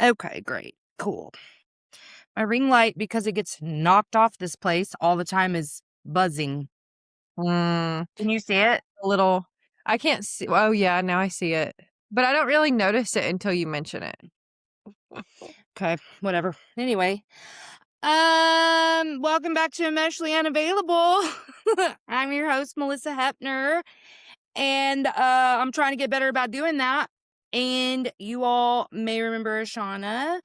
Okay, great. Cool. My ring light, because it gets knocked off this place all the time, is buzzing. Mm, Can you see it? a little I can't see oh, yeah, now I see it, but I don't really notice it until you mention it. Okay, whatever. Anyway, welcome back to Emotionally Unavailable. I'm your host, Malisa Hepner, and I'm trying to get better about doing that. And you all may remember Ashana.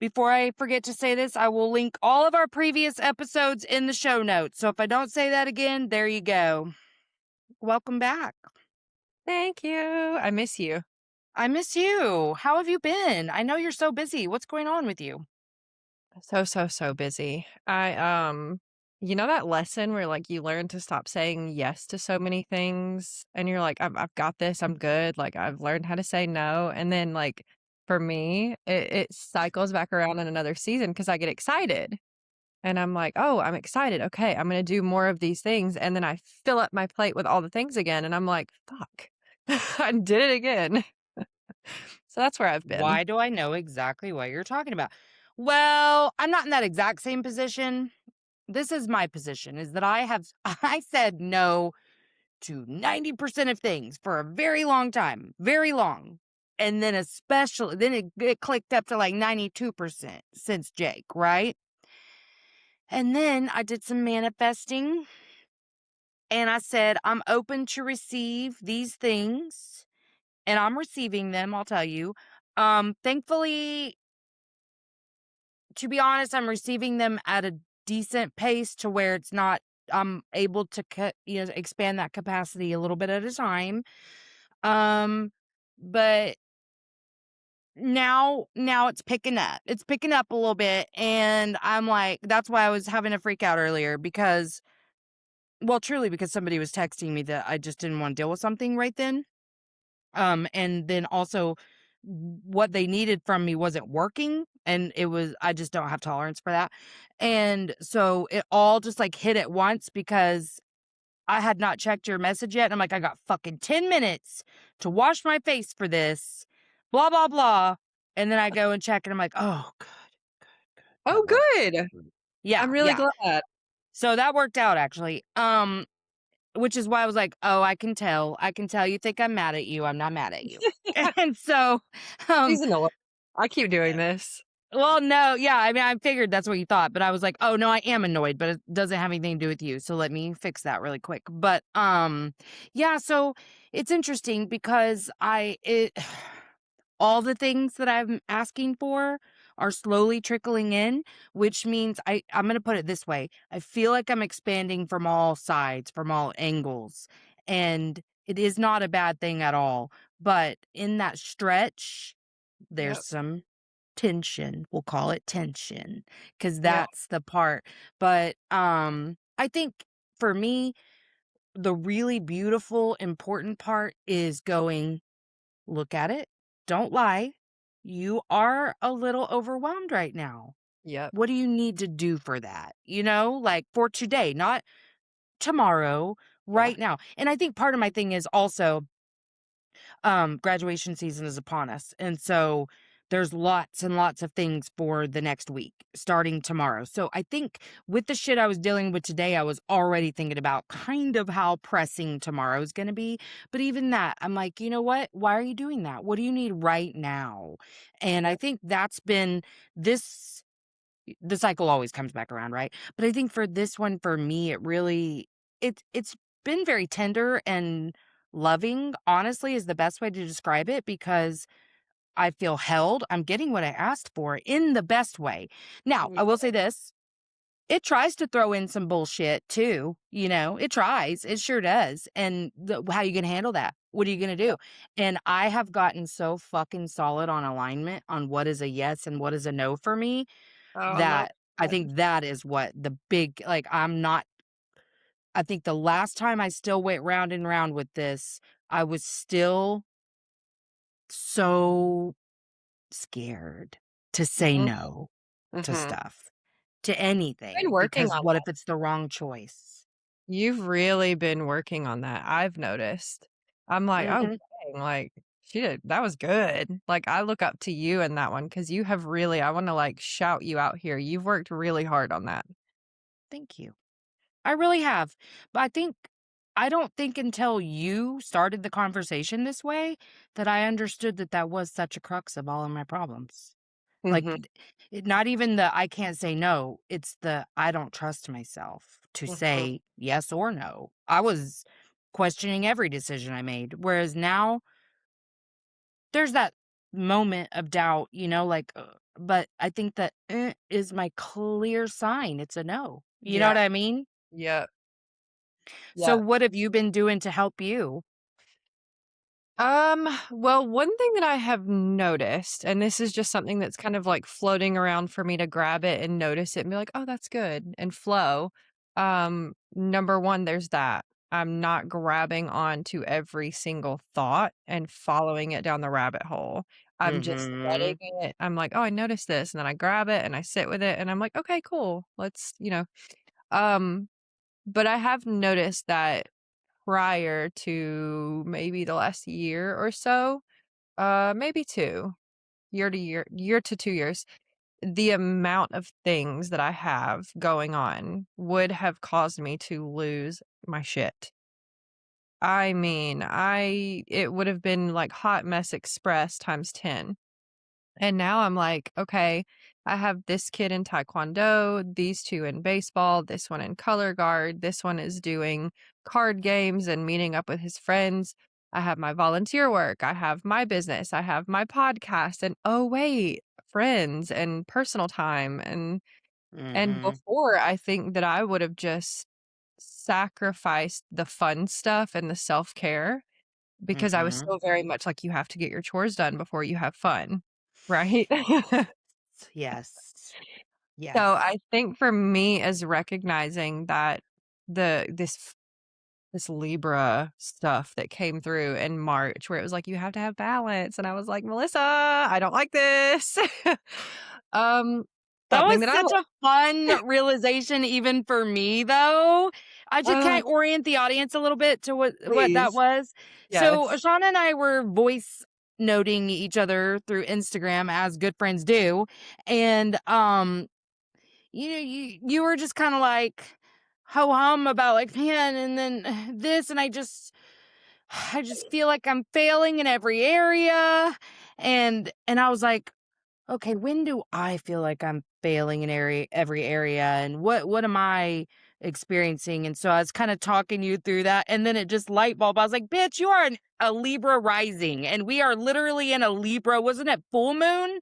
Before I forget to say this, I will link all of our previous episodes in the show notes. So if I don't say that again, there you go. Welcome back. Thank you. I miss you. I miss you. How have you been? I know you're so busy. What's going on with you? So, so, so busy. You know that lesson where, like, you learn to stop saying yes to so many things, and you're like, I've got this, I'm good, like, I've learned how to say no," and then, like, for me, it cycles back around in another season because I get excited, and I'm like, "Oh, I'm excited, okay, I'm gonna do more of these things," and then I fill up my plate with all the things again, and I'm like, "Fuck, I did it again." So that's where I've been. Why do I know exactly what you're talking about? Well, I'm not in that exact same position. This is my position, is that I said no to 90% of things for a very long time, very long. And then especially, then it clicked up to like 92% since Jake, right? And then I did some manifesting and I said, I'm open to receive these things and I'm receiving them, I'll tell you. Thankfully, to be honest, I'm receiving them at a decent pace to where it's not I'm able to expand that capacity a little bit at a time. Um, but now it's picking up. It's picking up a little bit and I'm like that's why I was having a freak out earlier because well, truly because somebody was texting me that I just didn't want to deal with something right then. And then also what they needed from me wasn't working and I just don't have tolerance for that. And so it all just like hit at once because I had not checked your message yet. And I'm like, I got fucking 10 minutes to wash my face for this, blah, blah, blah. And then I go and check and I'm like, oh, good, good, good. Oh, That worked. good. Yeah, I'm really yeah. glad. So that worked out actually. Which is why I was like, "Oh, I can tell. I can tell you think I'm mad at you. I'm not mad at you." And so, um, Please annoy I keep doing this. well, no, yeah, I mean, I figured that's what you thought, but I was like, "Oh, no, I am annoyed, but it doesn't have anything to do with you, so let me fix that really quick." But, yeah, so it's interesting because all the things that I'm asking for are slowly trickling in, which means I'm gonna put it this way, I feel like I'm expanding from all sides, from all angles, and it is not a bad thing at all, but in that stretch, there's Yep, some tension, we'll call it tension, because yep, that's the part, but, I think for me, the really beautiful, important part is going look at it. Don't lie. You are a little overwhelmed right now. yep, What do you need to do for that? Like for today, not tomorrow, yeah, right now. And I think part of my thing is also graduation season is upon us. And so there's lots and lots of things for the next week starting tomorrow. So I think with the shit I was dealing with today, I was already thinking about kind of how pressing tomorrow is going to be. But even that, I'm like, you know what? Why are you doing that? What do you need right now? And I yep, think that's been this the cycle always comes back around, right? But I think for this one, for me, it's been very tender and loving, honestly, is the best way to describe it because I feel held. I'm getting what I asked for in the best way. Now, I will yeah, say this. It tries to throw in some bullshit too, it tries. It sure does. And how you gonna handle that? What are you gonna do? yep. And I have gotten so fucking solid on alignment on what is a yes and what is a no for me Oh, I love that I that. think that is what the big like, I'm not I think the last time I still went round and round with this, I was still so scared to say Mhm, no to mhm. stuff, to Been anything, working because on what if that. it's the wrong choice? You've really been working on that, I've noticed. I'm like, "Oh, Mhm. dang," like She did that was good. Like, I look up to you in that one because you have really I wanna, like, shout you out here. You've worked really hard on that. Thank you. I really have. But I don't think until you started the conversation this way that I understood that that was such a crux of all of my problems. Like, Mhm, not even the I can't say no, it's the I don't trust myself to mhm. say yes or no. I was questioning every decision I made, whereas now there's that moment of doubt, like, but I think that is my clear sign it's a no. You know Yeah, what I mean? yeah, So yeah. what have you been doing to help you? Well, one thing that I have noticed, and this is just something that's kind of like floating around for me to grab it and notice it and be like, oh, that's good and flow. Number one, there's that. I'm not grabbing on to every single thought and following it down the rabbit hole. I'm just letting Mhm. it. I'm like, oh, I noticed this. And then I grab it and I sit with it and I'm like, okay, cool. Um, but I have noticed that prior to maybe the last year or so, maybe 2, year to 2 years, the amount of things that I have going on would have caused me to lose my shit. I mean, I it would have been like hot mess express times 10. And now I'm like, okay, I have this kid in taekwondo, these 2 in baseball, this one in color guard, this one is doing card games and meeting up with his friends. I have my volunteer work, I have my business, I have my podcast, and oh wait, friends and personal time and Mhm. before I think that I would have just sacrificed the fun stuff and the self-care because I was Mhm. still very much like you have to get your chores done before you have fun, right? Yes. So, Yes. I think for me as recognizing that this Libra stuff that came through in March where it was like, "You have to have balance," and I was like, "Melissa, I don't like this." Um, That something was that I such a fun realization even for me, though. Can I uh, orient the audience a little bit to what that please. was? So, Yes. Ashana and I were voice noting each other through Instagram as good friends do, and, you were just kinda like, ho hum about, like, "Man, and then this, and I just feel like I'm failing in every area," and I was like, okay, when do I feel like I'm failing in every area and what am I experiencing? And so I was kind of talking you through that and then it just light bulb. I was like, bitch, you are a Libra rising and we are literally in a Libra, wasn't it full moon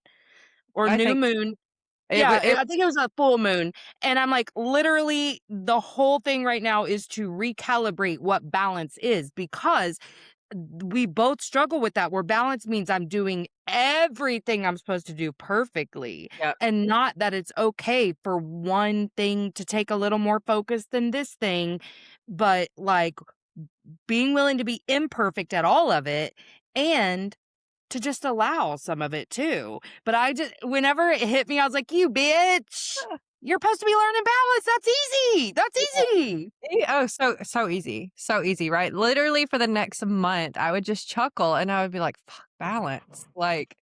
or I new think moon? it Yeah, was it I think it was a full moon. And I'm like, literally, the whole thing right now is to recalibrate what balance is because we both struggle with that where balance means I'm doing everything I'm supposed to do perfectly Yep. and not that it's okay for one thing to take a little more focus than this thing, but like being willing to be imperfect at all of it and to just allow some of it too. But I just, whenever it hit me, I was like, you bitch, you're supposed to be learning balance. That's easy. That's easy. Oh, so easy. So easy, right? Literally for the next month, I would just chuckle and I would be like, "Fuck balance." Like,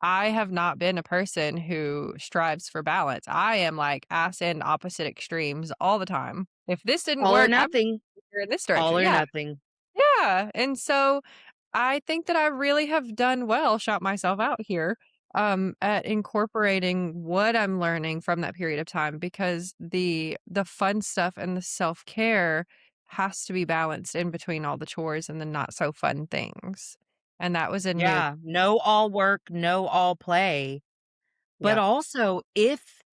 I have not been a person who strives for balance. I am like ass in opposite extremes all the time. If this didn't All or work, I'm nothing. here in this All direction. or Yeah. nothing. Yeah. And so I think that I really have done well, shout myself out here, at incorporating what I'm learning from that period of time because the fun stuff and the self-care has to be balanced in between all the chores and the not so fun things. And that was a new Yeah, no all work, no all play. But yeah. also, if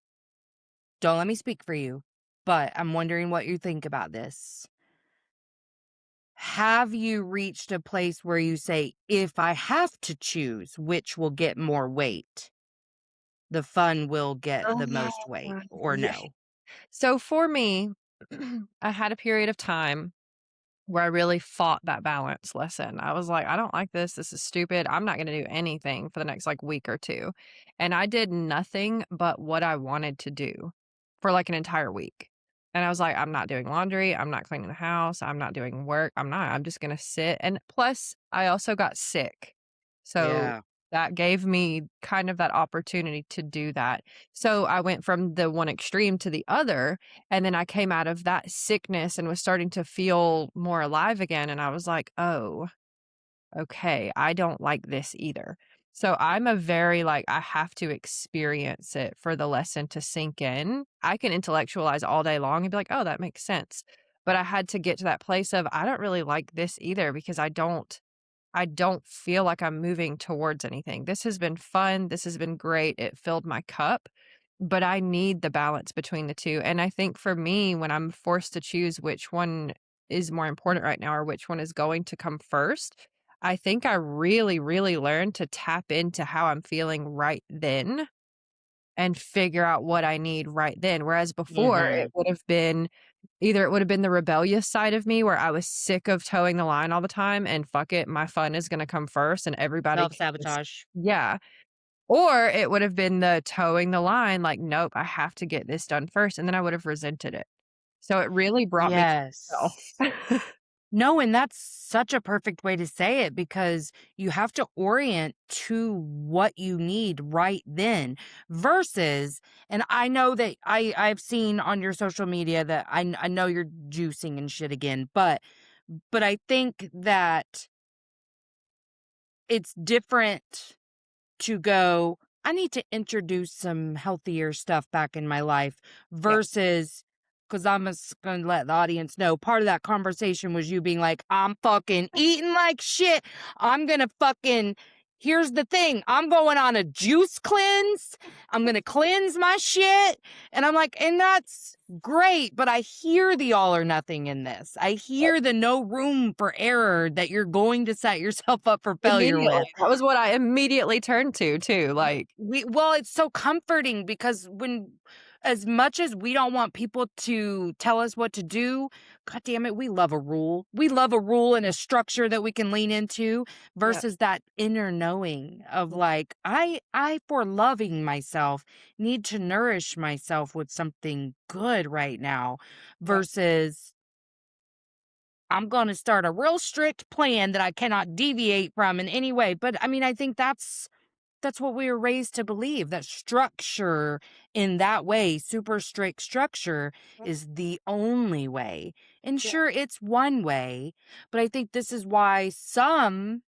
don't let me speak for you, but I'm wondering what you think about this. Have you reached a place where you say, if I have to choose which will get more weight, the fun will get the most weight, or Yeah. no? So for me, I had a period of time where I really fought that balance lesson. I was like, "I don't like this. This is stupid. I'm not gonna do anything for the next, like, week or 2." And I did nothing but what I wanted to do for, like, an entire week. And I was like, "I'm not doing laundry. I'm not cleaning the house. I'm not doing work. I'm not. I'm just gonna sit." And plus, I also got sick. So Yeah. that gave me kind of that opportunity to do that. So I went from the one extreme to the other, and then I came out of that sickness and was starting to feel more alive again, and I was like, "Oh, okay, I don't like this either." So I'm a very like, I have to experience it for the lesson to sink in. I can intellectualize all day long and be like, "Oh, that makes sense." But I had to get to that place of I don't really like this either because I don't feel like I'm moving towards anything. This has been fun. This has been great. It filled my cup, but I need the balance between the 2. And I think for me, when I'm forced to choose which one is more important right now or which one is going to come first, I think I really, really learned to tap into how I'm feeling right then and figure out what I need right then. Whereas before, Mhm. it would have been either it would have been the rebellious side of me where I was sick of towing the line all the time and fuck it, my fun is gonna come first and everybody can just Self-sabotage. yeah. Or it would have been the towing the line, like, "Nope, I have to get this done first," and then I would have resented it. So it really brought me to Yes. myself. No, and that's such a perfect way to say it because you have to orient to what you need right then versus and I know that I've seen on your social media that I know you're juicing and shit again, but I think that it's different to go, I need to introduce some healthier stuff back in my life Yeah. versus because I'm just going to let the audience know part of that conversation was you being like, I'm fucking eating like shit. I'm going to fucking, here's the thing, I'm going on a juice cleanse. I'm going to cleanse my shit. And I'm like, and that's great. But I hear the all or nothing in this. I Yep. hear the no room for error that you're going to set yourself up for failure Immediately. with. That was what I immediately turned to too, like Well, it's so comforting because when as much as we don't want people to tell us what to do, god damn it, we love a rule. We love a rule and a structure that we can lean into yeah, versus that inner knowing of yeah, like, I for loving myself need to nourish myself with something good right now yeah, versus I'm going to start a real strict plan that I cannot deviate from in any way. But I mean, I think that's what we were raised to believe, that structure in that way, super strict structure yeah, is the only way. And yeah, sure, it's one way, but I think this is why some,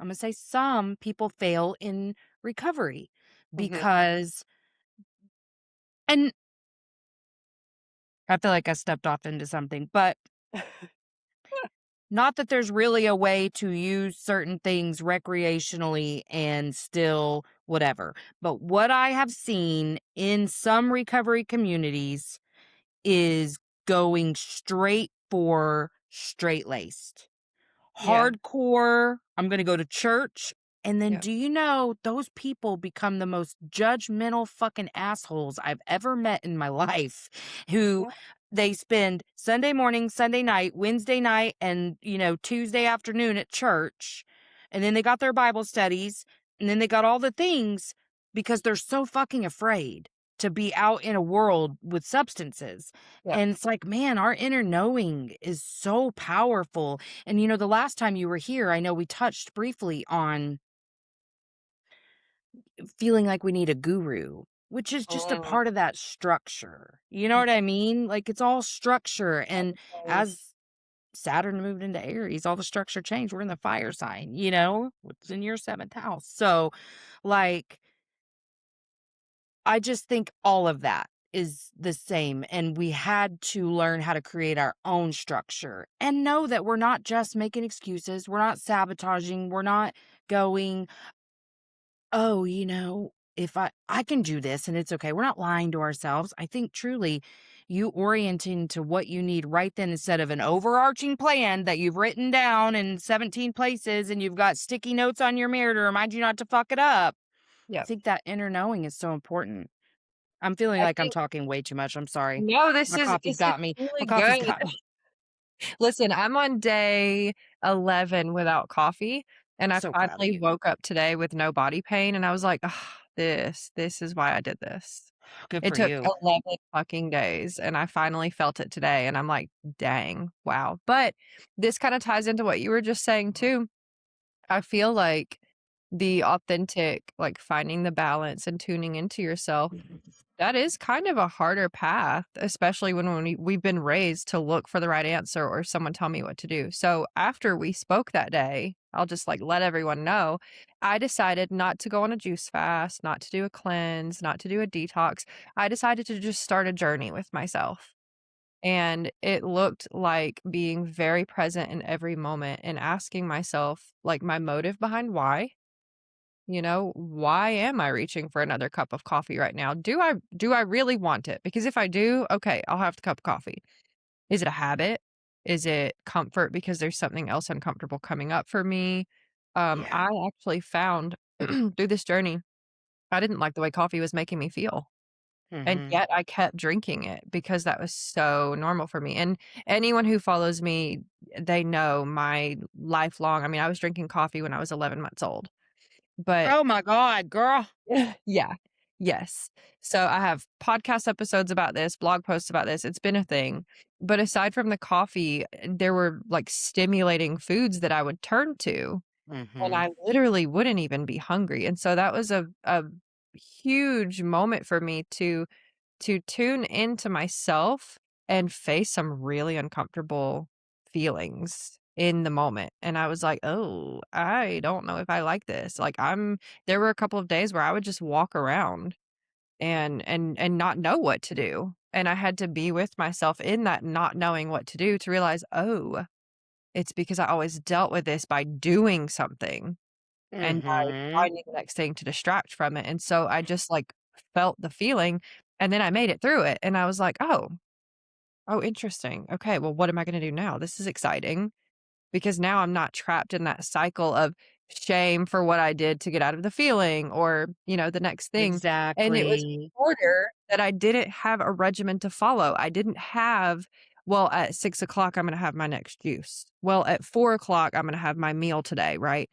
I'm going to say some people fail in recovery mhm. because, and I feel like I stepped off into something, but not that there's really a way to use certain things recreationally and still whatever. But what I have seen in some recovery communities is going straight for straight laced. Yeah, Hardcore, I'm gonna go to church, and then yeah, do you know those people become the most judgmental fucking assholes I've ever met in my life, who yeah, they spend Sunday morning, Sunday night, Wednesday night, and, Tuesday afternoon at church, and then they got their Bible studies, and then they got all the things because they're so fucking afraid to be out in a world with substances, yeah, and it's like, man, our inner knowing is so powerful, and the last time you were here, I know we touched briefly on feeling like we need a guru, which is just a mm, part of that structure. You know yeah, what I mean? Like it's all structure. And everything, as Saturn moved into Aries, all the structure changed. We're in the fire sign, it's in your seventh house. So, like, I just think all of that is the same. And we had to learn how to create our own structure and know that we're not just making excuses. We're not sabotaging. We're not going, oh, if I can do this and it's okay. We're not lying to ourselves. I think truly you orienting to what you need right then instead of an overarching plan that you've written down in 17 places and you've got sticky notes on your mirror to remind you not to fuck it up. I yeah. think that inner knowing is so important. I'm feeling I like I'm think talking way too much. I'm sorry. no, My coffee's this is got me. My really coffee's good. got me. Listen, I'm on day 11 without coffee, and I So proud of finally you. woke up today with no body pain, and I was like, "Ugh, this is why I did this." Good It for took you. 11 fucking days, and I finally felt it today, and I'm like, "Dang, wow." But this kinda ties into what you were just saying too. I feel like the authentic, like, finding the balance and tuning into yourself, that is kind of a harder path, especially when we've been raised to look for the right answer or someone tell me what to do. So after we spoke that day, I'll just like let everyone know, I decided not to go on a juice fast, not to do a cleanse, not to do a detox. I decided to just start a journey with myself. And it looked like being very present in every moment and asking myself, like, my motive behind why. You know, why am I reaching for another cup of coffee right now? Do I really want it? Because if I do, okay, I'll have the cup of coffee. Is it a habit? Is it comfort because there's something else uncomfortable coming up for me? Yeah. I actually found through this journey, I didn't like the way coffee was making me feel. And Mhm. yet I kept drinking it because that was so normal for me. And anyone who follows me, they know my lifelong, I mean, I was drinking coffee when I was 11 months old. But Oh my god, girl. yeah. Yes. So I have podcast episodes about this, blog posts about this. It's been a thing. But aside from the coffee, there were like stimulating foods that I would turn to, and Mhm. I literally wouldn't even be hungry. And so that was a huge moment for me to tune into myself and face some really uncomfortable feelings in the moment. And I was like, "Oh, I don't know if I like this." Like there were a couple of days where I would just walk around and not know what to do. And I had to be with myself in that not knowing what to do to realize, "Oh, it's because I always dealt with this by doing something and by Mhm. finding the next thing to distract from it." And so I just, like, felt the feeling, and then I made it through it, and I was like, oh, interesting. Okay, well, what am I gonna do now? This is exciting." Because now I'm not trapped in that cycle of shame for what I did to get out of the feeling or, the next thing. And it was Exactly. harder that I didn't have a regimen to follow. I didn't have, well, at 6 o'clock, I'm going to have my next juice. Well, at 4 o'clock, I'm going to have my meal today, right?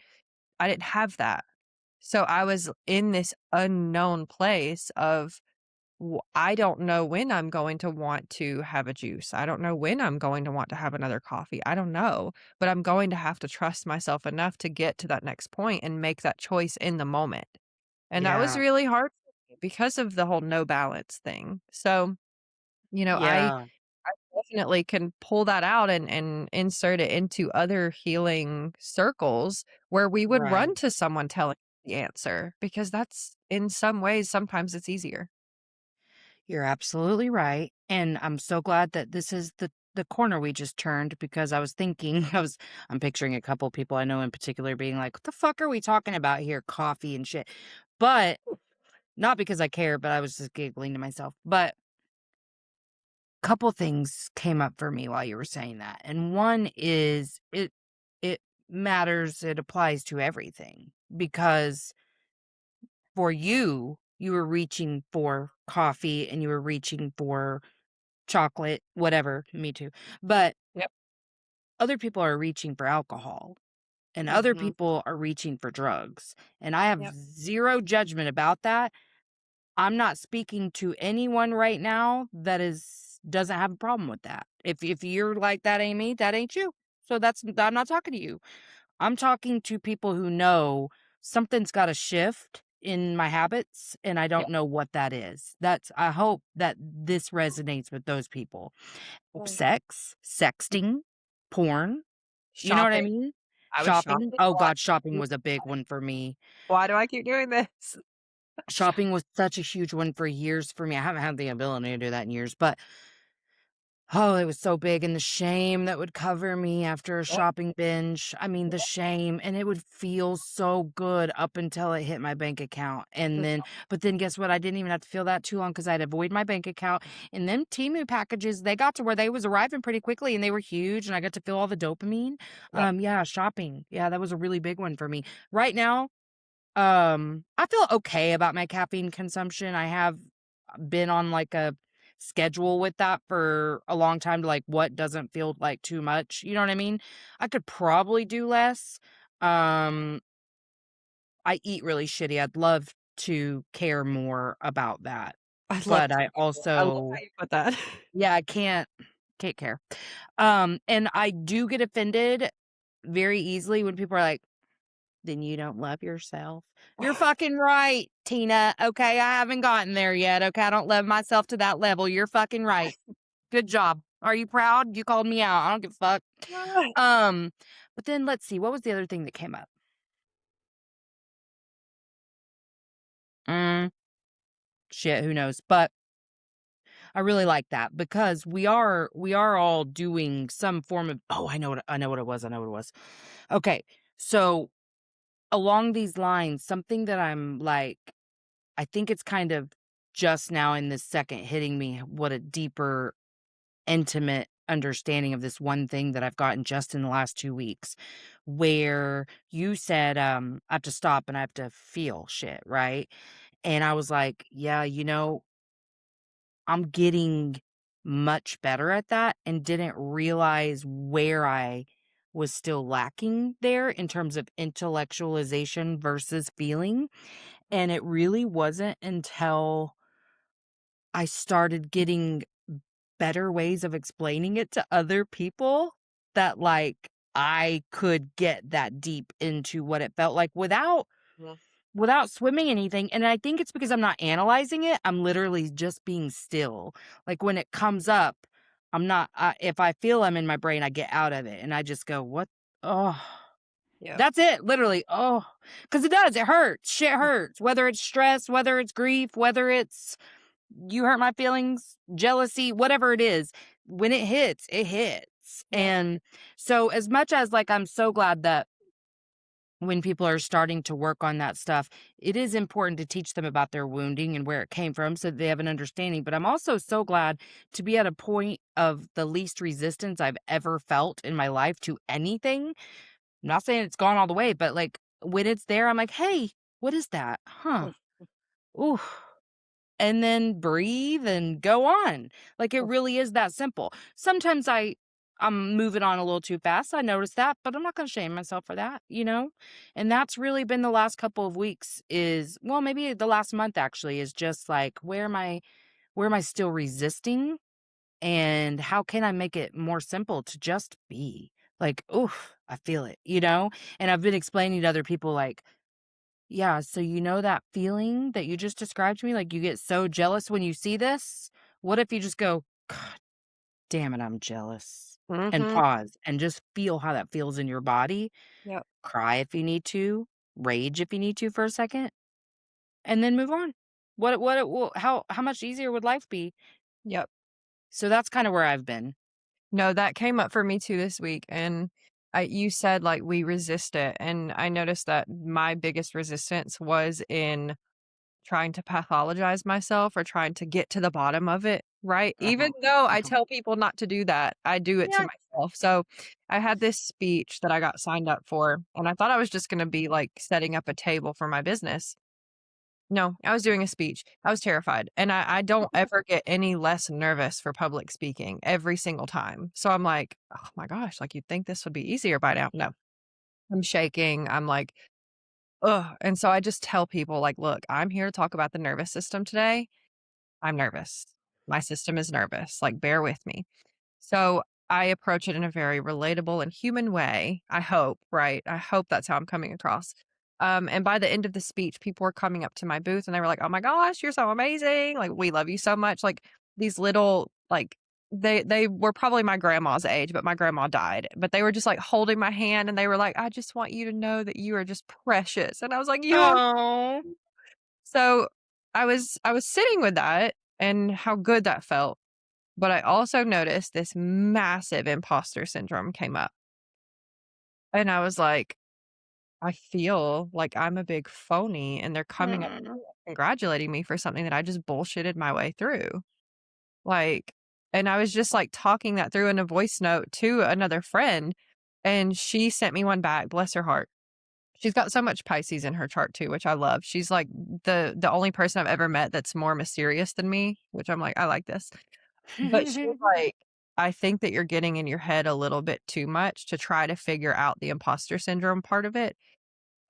I didn't have that. So I was in this unknown place of I don't know when I'm going to want to have a juice. I don't know when I'm going to want to have another coffee. I don't know, but I'm going to have to trust myself enough to get to that next point and make that choice in the moment. And that was Yeah. really hard for me because of the whole no balance thing. So, Yeah. I definitely can pull that out and insert it into other healing circles where we would run Right. to someone telling the answer because that's in some ways sometimes it's easier. You're absolutely right, and I'm so glad that this is the corner we just turned because I was thinking I'm picturing a couple people I know in particular being like, "What the fuck are we talking about here? Coffee and shit." But not because I care, but I was just giggling to myself. But couple things came up for me while you were saying that. And one is it matters, it applies to everything because for you, you were reaching for coffee and you were reaching for chocolate, whatever, me too. But Yep. other people are reaching for alcohol and other Mhm. people are reaching for drugs. And I have Yep. zero judgment about that. I'm not speaking to anyone right now that is doesn't have a problem with that. If you're like that ain't me, that ain't you. So that's I'm not talking to you. I'm talking to people who know something's got to shift in my habits and I don't Yep. know what that is. That's I hope that this resonates with those people. Mm. Sex, sexting, porn, you know what I Shopping. mean? I was Shopping. shopping Oh a lot. god, shopping was a big one for me. Why do I keep doing this? Shopping was such a huge one for years for me. I haven't had the ability to do that in years, but oh, it was so big, and the shame that would cover me after a Yep. shopping binge. I mean, the Yep. shame, and it would feel so good up until it hit my bank account, and Mm. then guess what? I didn't even have to feel that too long because 'cause I'd avoid my bank account, and then Temu packages, they got to where they was arriving pretty quickly, and they were huge, and I got to feel all the dopamine. Yep. Yeah, shopping. Yeah, that was a really big one for me. Right now, I feel okay about my caffeine consumption. I have been on, like, a schedule with that for a long time to, like, what doesn't feel like too much, you know what I mean? I could probably do less. Um, I eat really shitty. I'd love to care more about that, I love but I I love how also you put that. yeah, I can't care. And I do get offended very easily when people are like then you don't love yourself. You're fucking right, Tina. Okay, I haven't gotten there yet. Okay, I don't love myself to that level. You're fucking right. Good job. Are you proud? You called me out. I don't give a fuck. Um, but then let's see, what was the other thing that came up? Mm, shit, who knows? But I really like that because we are all doing some form of I know what it was. I know what it was. Okay. So along these lines, something that I'm like, I think it's kind of just now in this second hitting me what a deeper, intimate understanding of this one thing that I've gotten just in the last 2 weeks, where you said, I have to stop and I have to feel shit, right? And I was like, yeah, I'm getting much better at that and didn't realize where I was still lacking there in terms of intellectualization versus feeling. And it really wasn't until I started getting better ways of explaining it to other people that like I could get that deep into what it felt like without swimming anything, and I think it's because I'm not analyzing it, I'm literally just being still. Like, when it comes up, I'm not if I feel I'm in my brain, I get out of it, and I just go, "What? Oh." Yep. That's it, literally, oh, because it does, it hurts, shit hurts, whether it's stress, whether it's grief, whether it's, "You hurt my feelings," jealousy, whatever it is, when it hits, Yep. and so, as much as, like, I'm so glad that when people are starting to work on that stuff, it is important to teach them about their wounding and where it came from so that they have an understanding. But I'm also so glad to be at a point of the least resistance I've ever felt in my life to anything. I'm not saying it's gone all the way, but like when it's there, I'm like, hey, what is that? Huh. Ooh, and then breathe and go on. Like it really is that simple. Sometimes I'm moving on a little too fast. I notice that, but I'm not going to shame myself for that, you know? And that's really been the last couple of weeks is well, maybe the last month actually is just like where am I still resisting and how can I make it more simple to just be? Like, oof, I feel it, you know? And I've been explaining to other people like yeah, so you know that feeling that you just described to me, like, you get so jealous when you see this? What if you just go, "God damn it, I'm jealous," and Mhm. pause and just feel how that feels in your body, Yep. cry if you need to, rage if you need to for a second, and then move on. How much easier would life be? Yep. So that's kinda where I've been. No, that came up for me too this week, and you said, like, we resist it, and I noticed that my biggest resistance was in trying to pathologize myself or trying to get to the bottom of it, right? Even Uh-huh, though I uh-huh. tell people not to do that, I do it to Yeah. myself. So, I had this speech that I got signed up for, and I thought I was just gonna be, like, setting up a table for my business. No, I was doing a speech. I was terrified, and I don't ever get any less nervous for public speaking every single time. So I'm like, "Oh my gosh, like, you'd think this would be easier by now." No, I'm shaking, I'm like, "Ugh," and so I just tell people, like, "Look, I'm here to talk about the nervous system today. I'm nervous. My system is nervous, like, bear with me." So I approach it in a very relatable and human way. I hope, right? I hope that's how I'm coming across. And by the end of the speech, people were coming up to my booth and they were like, "Oh my gosh, you're so amazing! Like, we love you so much!" Like these little like they were probably my grandma's age, but my grandma died. But they were just like holding my hand and they were like, "I just want you to know that you are just precious." And I was like, "You are." Oh. So I was sitting with that and how good that felt. But I also noticed this massive imposter syndrome came up. And I was like, I feel like I'm a big phony and they're coming up Mm. congratulating me for something that I just bullshitted my way through. Like, and I was just like talking that through in a voice note to another friend. And she sent me one back, bless her heart. She's got so much Pisces in her chart too, which I love. She's like the only person I've ever met that's more mysterious than me, which I'm like, I like this. But she was like, "I think that you're getting in your head a little bit too much to try to figure out the imposter syndrome part of it,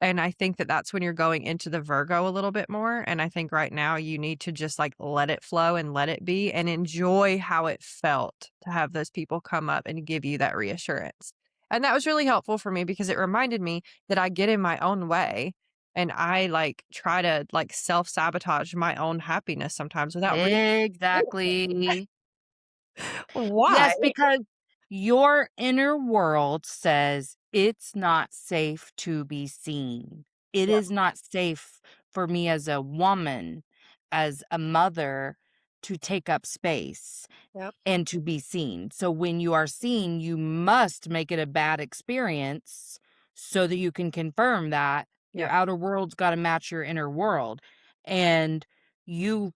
and I think that that's when you're going into the Virgo a little bit more, and I think right now you need to just, like, let it flow and let it be and enjoy how it felt to have those people come up and give you that reassurance." And that was really helpful for me because it reminded me that I get in my own way and I, like, try to, like, self-sabotage my own happiness sometimes without Exactly. why? Yes, because your inner world says it's not safe to be seen. It Yep, is not safe for me as a woman, as a mother, to take up space yep, and to be seen. So when you are seen, you must make it a bad experience so that you can confirm that your yep, outer world's got to match your inner world. And you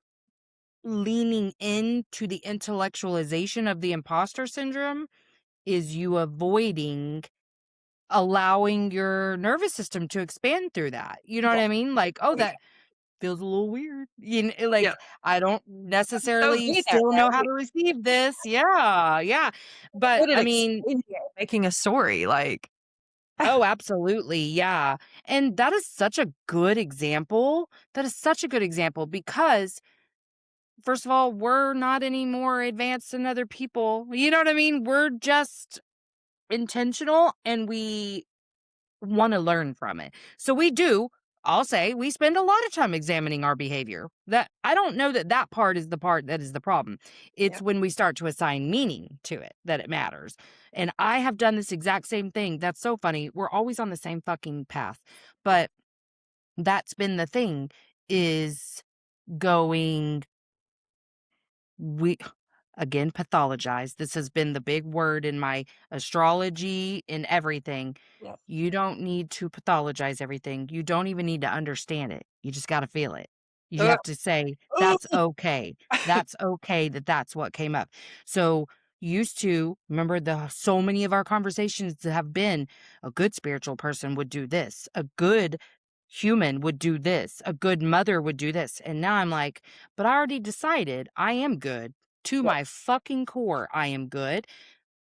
leaning into the intellectualization of the imposter syndrome is you avoiding allowing your nervous system to expand through that. You know what yeah, I mean? Like, oh, oh, yeah, that feels a little weird. yeah. Like I don't So necessarily good at, still know how right? to receive this. Yeah, yeah. But Good at I mean, explaining it, making a story, like oh, absolutely. Yeah. And that is such a good example. That is such a good example because first of all, we're not any more advanced than other people. You know what I mean? We're just intentional and we want to learn from it. So we do, I'll say, we spend a lot of time examining our behavior. That I don't know that that part is the part that is the problem. It's yep, when we start to assign meaning to it that it matters. And I have done this exact same thing. That's so funny. We're always on the same fucking path. But that's been the thing is going we again, pathologize. This has been the big word in my astrology and everything. yep. You don't need to pathologize everything. You don't even need to understand it. You just got to feel it. You Uh, have to say, ooh, that's okay. That's okay that that's what came up. So, used to remember the so many of our conversations that have been a good spiritual person would do this, a good human would do this, a good mother would do this. And now I'm like, but I already decided I am good. To yep, my fucking core, I am good.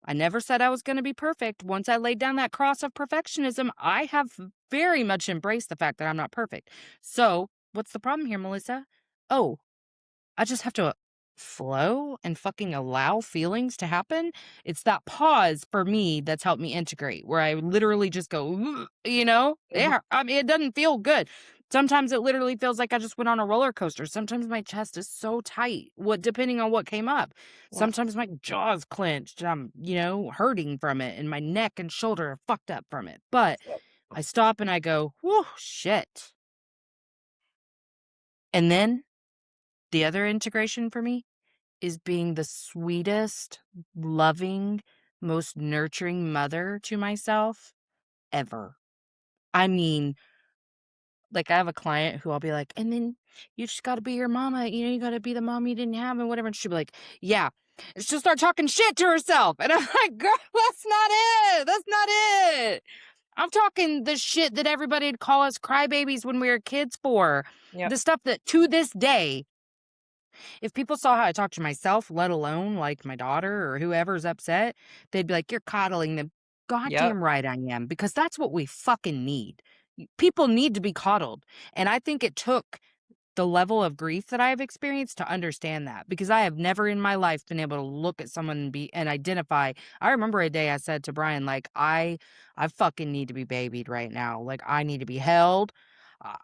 I never said I was going to be perfect. Once I laid down that cross of perfectionism, I have very much embraced the fact that I'm not perfect. So, what's the problem here, Melissa? Oh, I just have to flow and fucking allow feelings to happen. It's that pause for me that's helped me integrate where I literally just go, "Ugh," you know? mhm, Yeah, I mean, it doesn't feel good. Sometimes it literally feels like I just went on a roller coaster. Sometimes my chest is so tight, what depending on what came up. yep, Sometimes my jaw's clenched. I'm, hurting from it and my neck and shoulder are fucked up from it. But yep, I stop and I go, whoa, shit. And then the other integration for me is being the sweetest, loving, most nurturing mother to myself ever. I mean, like, I have a client who I'll be like, "And then you just gotta be your mama, you gotta be the mom you didn't have and whatever," and she'll be like, "Yeah." And she'll start talking shit to herself, and I'm like, "Girl, that's not it, that's not it." I'm talking the shit that everybody'd call us crybabies when we were kids for. yep, The stuff that to this day if people saw how I talk to myself, let alone, like, my daughter or whoever's upset, they'd be like, "You're coddling them." yep, Goddamn right I am, because that's what we fucking need. People need to be coddled, and I think it took the level of grief that I have experienced to understand that, because I have never in my life been able to look at someone and identify. I remember a day I said to Brian, like, I fucking need to be babied right now. Like, I need to be held.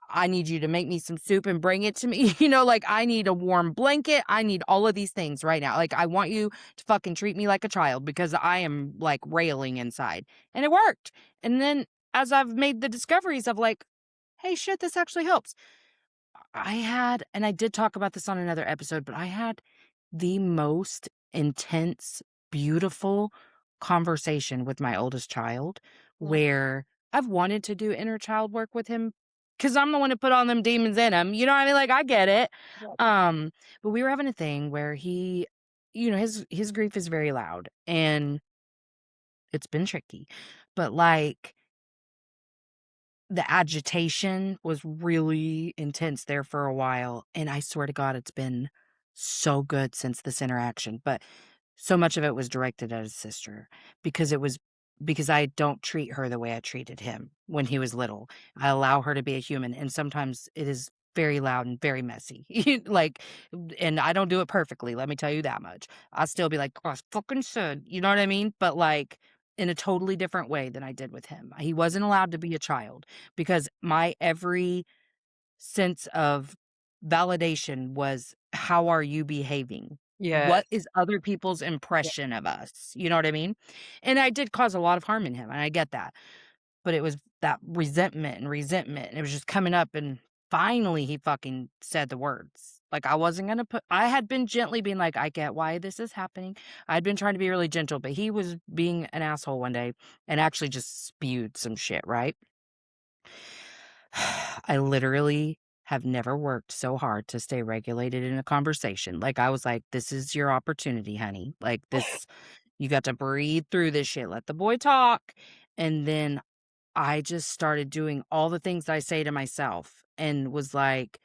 I need you to make me some soup and bring it to me. Like, I need a warm blanket. I need all of these things right now. Like, I want you to fucking treat me like a child because I am like railing inside. And it worked. And then as I've made the discoveries of like, hey, shit, this actually helps. I had, and I did talk about this on another episode, but I had the most intense, beautiful conversation with my oldest child yep, where I've wanted to do inner child work with him because I'm the one who put on them demons in him. You know what I mean? Like I get it. yep, But we were having a thing where he, his grief is very loud and it's been tricky. But like the agitation was really intense there for a while, and I swear to God, it's been so good since this interaction, but so much of it was directed at his sister because it was because I don't treat her the way I treated him when he was little. I allow her to be a human, and sometimes it is very loud and very messy. Like, and I don't do it perfectly, let me tell you that much. I still be like, "Oh, I fucking said," you know what I mean? But, like, in a totally different way than I did with him. He wasn't allowed to be a child because my every sense of validation was, "How are you behaving? Yes. What is other people's Yeah. impression of us?" You know what I mean? And I did cause a lot of harm in him, and I get that. But it was that resentment, and it was just coming up, and finally he fucking said the words. Like, I wasn't gonna put I had been gently being like, "I get why this is happening." I'd been trying to be really gentle, but he was being an asshole one day and actually just spewed some shit, right? I literally have never worked so hard to stay regulated in a conversation. Like, I was like, "This is your opportunity, honey. Like, this you got to breathe through this shit. Let the boy talk." And then I just started doing all the things I say to myself and was like,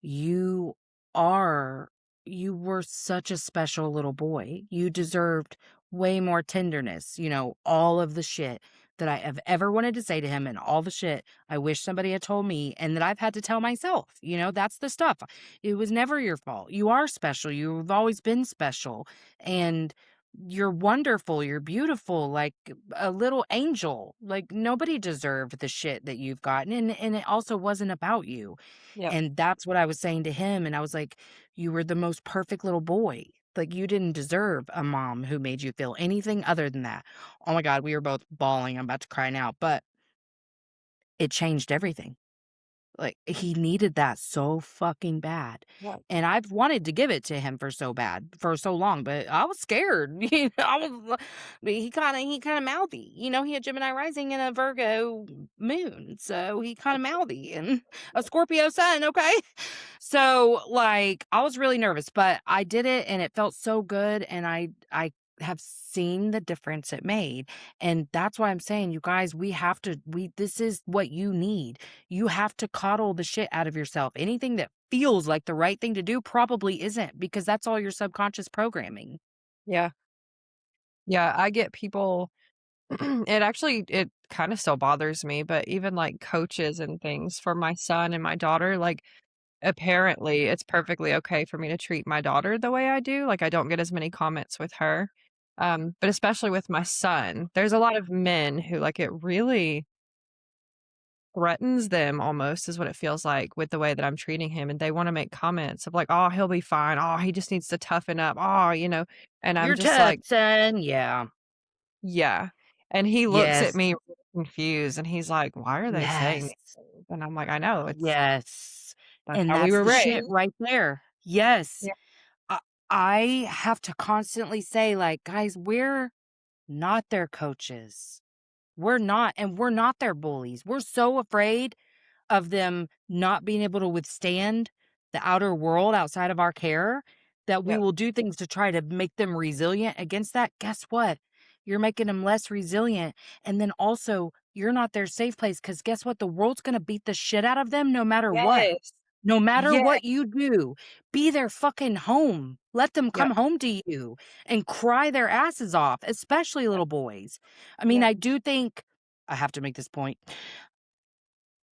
"You are you were such a special little boy. You deserved way more tenderness." All of the shit that I have ever wanted to say to him and all the shit I wish somebody had told me and that I've had to tell myself. That's the stuff. It was never your fault. You are special. You've always been special. And you're wonderful. You're beautiful, like a little angel. Like nobody deserved the shit that you've gotten. And it also wasn't about you. Yep. And that's what I was saying to him, and I was like, "You were the most perfect little boy. Like, you didn't deserve a mom who made you feel anything other than that." Oh my god, we were both bawling, I'm about to cry now, but it changed everything. Like, he needed that so fucking bad, Yeah. and I've wanted to give it to him for so long, but I was scared, I was li but he kinda mouthy, he had Gemini rising and a Virgo moon, so he kinda mouthy and a Scorpio sun, okay? So, like, I was really nervous, but I did it and it felt so good, and I have seen the difference it made, and that's why I'm saying, you guys, we this is what you need. You have to coddle the shit out of yourself. Anything that feels like the right thing to do probably isn't because that's all your subconscious programming. Yeah. Yeah, I get people it kinda still bothers me, but even, like, coaches and things for my son and my daughter, like, apparently, it's perfectly okay for me to treat my daughter the way I do, like, I don't get as many comments with her, but especially with my son, there's a lot of men who, like, it really threatens them almost is what it feels like with the way that I'm treating him, and they wanna make comments of like, "Oh, he'll be fine. Oh, he just needs to toughen up. Oh," and I'm You're just tough, like, son. Yeah. "Yeah." And he looks at Yes. me really confused, and he's like, "Why are they saying Yes. these things?" And I'm like, "I know, Yes. that's And how we that's were the shit raised." right there. Yes. Yeah. I I have to constantly say, like, "Guys, we're not their coaches. We're not, and we're not their bullies. We're so afraid of them not being able to withstand the outer world outside of our care, that we Yep. will do things to try to make them resilient against that. Guess what? You're making them less resilient. And then also, you're not their safe place because guess what? The world's going to beat the shit out of them no matter what. Yes. No matter Yes. what you do, be their fucking home. Let them Yep. come home to you and cry their asses off, especially Yep. little boys. I mean, Yep. I do think I have to make this point.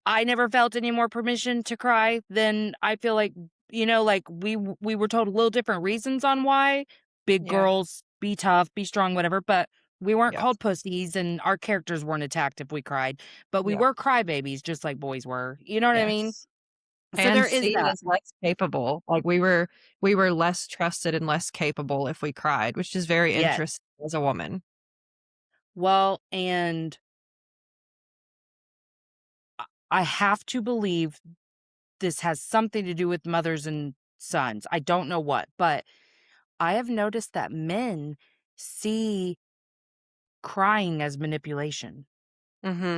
I never felt any more permission to cry than I feel like, like we were told a little different reasons on why. Big Yeah. girls, be tough, be strong, whatever, but we weren't Yes. called pussies and our characters weren't attacked if we cried, but we Yeah. were crybabies just like boys were. You know what I mean? Yes. So And there is seen that. as less capable, like, we were less trusted and less capable if we cried, which is very Yes. interesting as a woman. Well, and I have to believe this has something to do with mothers and sons. I don't know what, but I have noticed that men see crying as manipulation,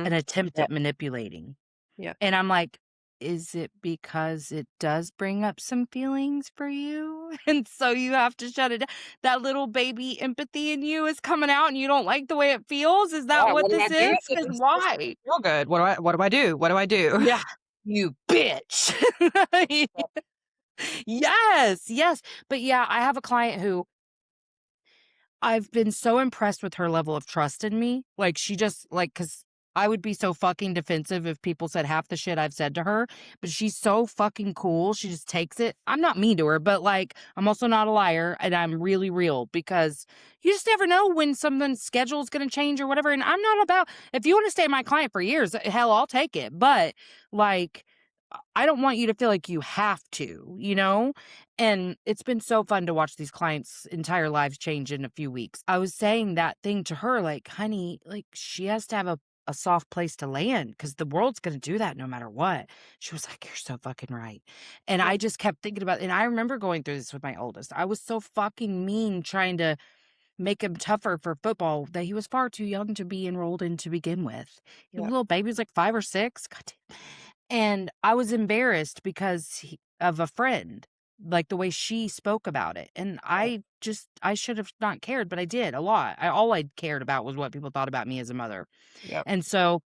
an Mhm. attempt Yeah, at manipulating. yeah. And I'm like, is it because it does bring up some feelings for you? And so you have to shut it down. That little baby empathy in you is coming out and you don't like the way it feels? Is that Yeah, what what do I this do is? with Because this? This why? doesn't feel good. What do I do? What do I do? Yeah. You bitch. Yes, yes. But yeah, I have a client who I've been so impressed with her level of trust in me. Like, she just, like, because I would be so fucking defensive if people said half the shit I've said to her, but she's so fucking cool. She just takes it. I'm not mean to her, but like, I'm also not a liar and I'm really real because you just never know when someone's schedule is going to change or whatever. And I'm not about, if you want to stay my client for years, hell, I'll take it. But like, I don't want you to feel like you have to, you know? And it's been so fun to watch these clients' entire lives change in a few weeks. I was saying that thing to her, like, honey, like, she has to have a soft place to land because the world's going to do that no matter what. She was like, you're so fucking right. And Yeah, I just kept thinking about, and I remember going through this with my oldest. I was so fucking mean trying to make him tougher for football that he was far too young to be enrolled in to begin with. He yeah, little baby was like 5 or 6. God damn. And I was embarrassed because of a friend, like the way she spoke about it. And yeah, I should have not cared, but I did a lot. All I cared about was what people thought about me as a mother. yep, And so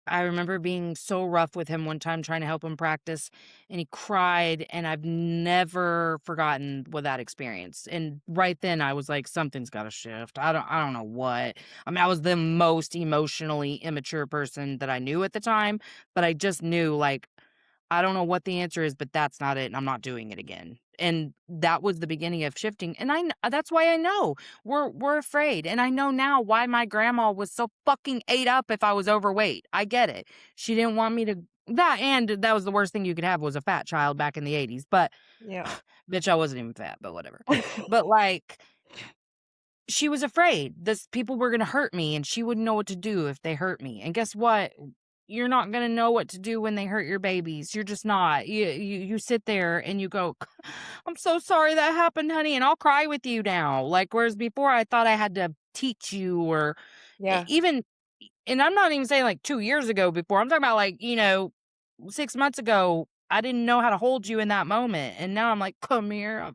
I remember being so rough with him one time trying to help him practice, and he cried, and I've never forgotten what that experience. And right then I was like, something's gotta shift. I don't know what. I mean, I was the most emotionally immature person that I knew at the time, but I just knew like I don't know what the answer is, but that's not it, and I'm not doing it again. And that was the beginning of shifting, and that's why I know we're afraid, and I know now why my grandma was so fucking ate up if I was overweight. I get it. She didn't want me to that and that was the worst thing you could have was a fat child back in the '80s, but yeah. bitch, I wasn't even fat, but whatever. But, like, she was afraid this people were gonna hurt me, and she wouldn't know what to do if they hurt me, and guess what? You're not gonna know what to do when they hurt your babies, you're just not. You sit there and you go, "I'm so sorry that happened, honey," and I'll cry with you now, like, whereas before I thought I had to teach you or Yeah, even and I'm not even saying, like, 2 years ago before, I'm talking about, like, 6 months ago, I didn't know how to hold you in that moment, and now I'm like, "Come here,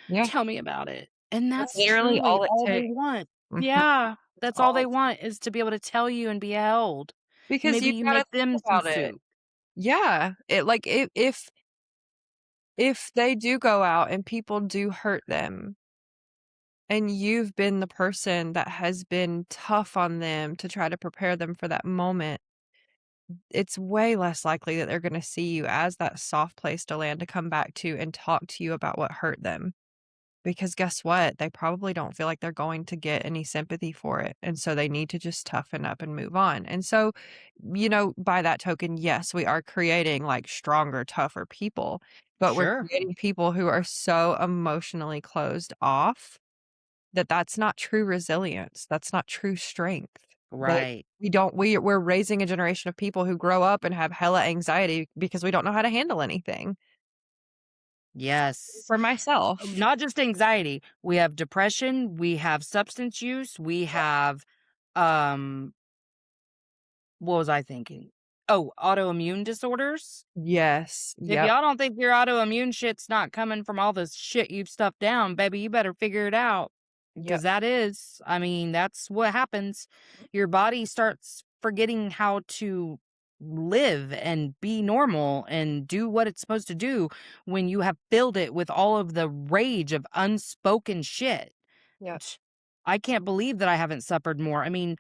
yeah. tell me about it." And That's that's literally truly all it all they takes. want. Mhm, Yeah, that's that's all all they it want is to be able to tell you and be held. because Maybe you've you gotta make think them some about it. soup. Yeah, it like, if they do go out and people do hurt them, and you've been the person that has been tough on them to try to prepare them for that moment, it's way less likely that they're gonna see you as that soft place to land to come back to and talk to you about what hurt them. Because guess what? They probably don't feel like they're going to get any sympathy for it, and so they need to just toughen up and move on, and so, by that token, yes, we are creating, like, stronger, tougher people, but we're Sure. creating people who are so emotionally closed off that that's not true resilience, that's not true strength. That Right. we don't we're raising a generation of people who grow up and have hella anxiety because we don't know how to handle anything. Yes. For myself. Not just anxiety. We have depression, we have substance use, we have, um what was I thinking? Oh, autoimmune disorders? Yes, If yep, y'all don't think your autoimmune shit's not coming from all this shit you've stuffed down, baby, you better figure it out. yep, Because that is, I mean, that's what happens. Your body starts forgetting how to live and be normal and do what it's supposed to do when you have filled it with all of the rage of unspoken shit. yep, I can't believe that I haven't suffered more. I mean,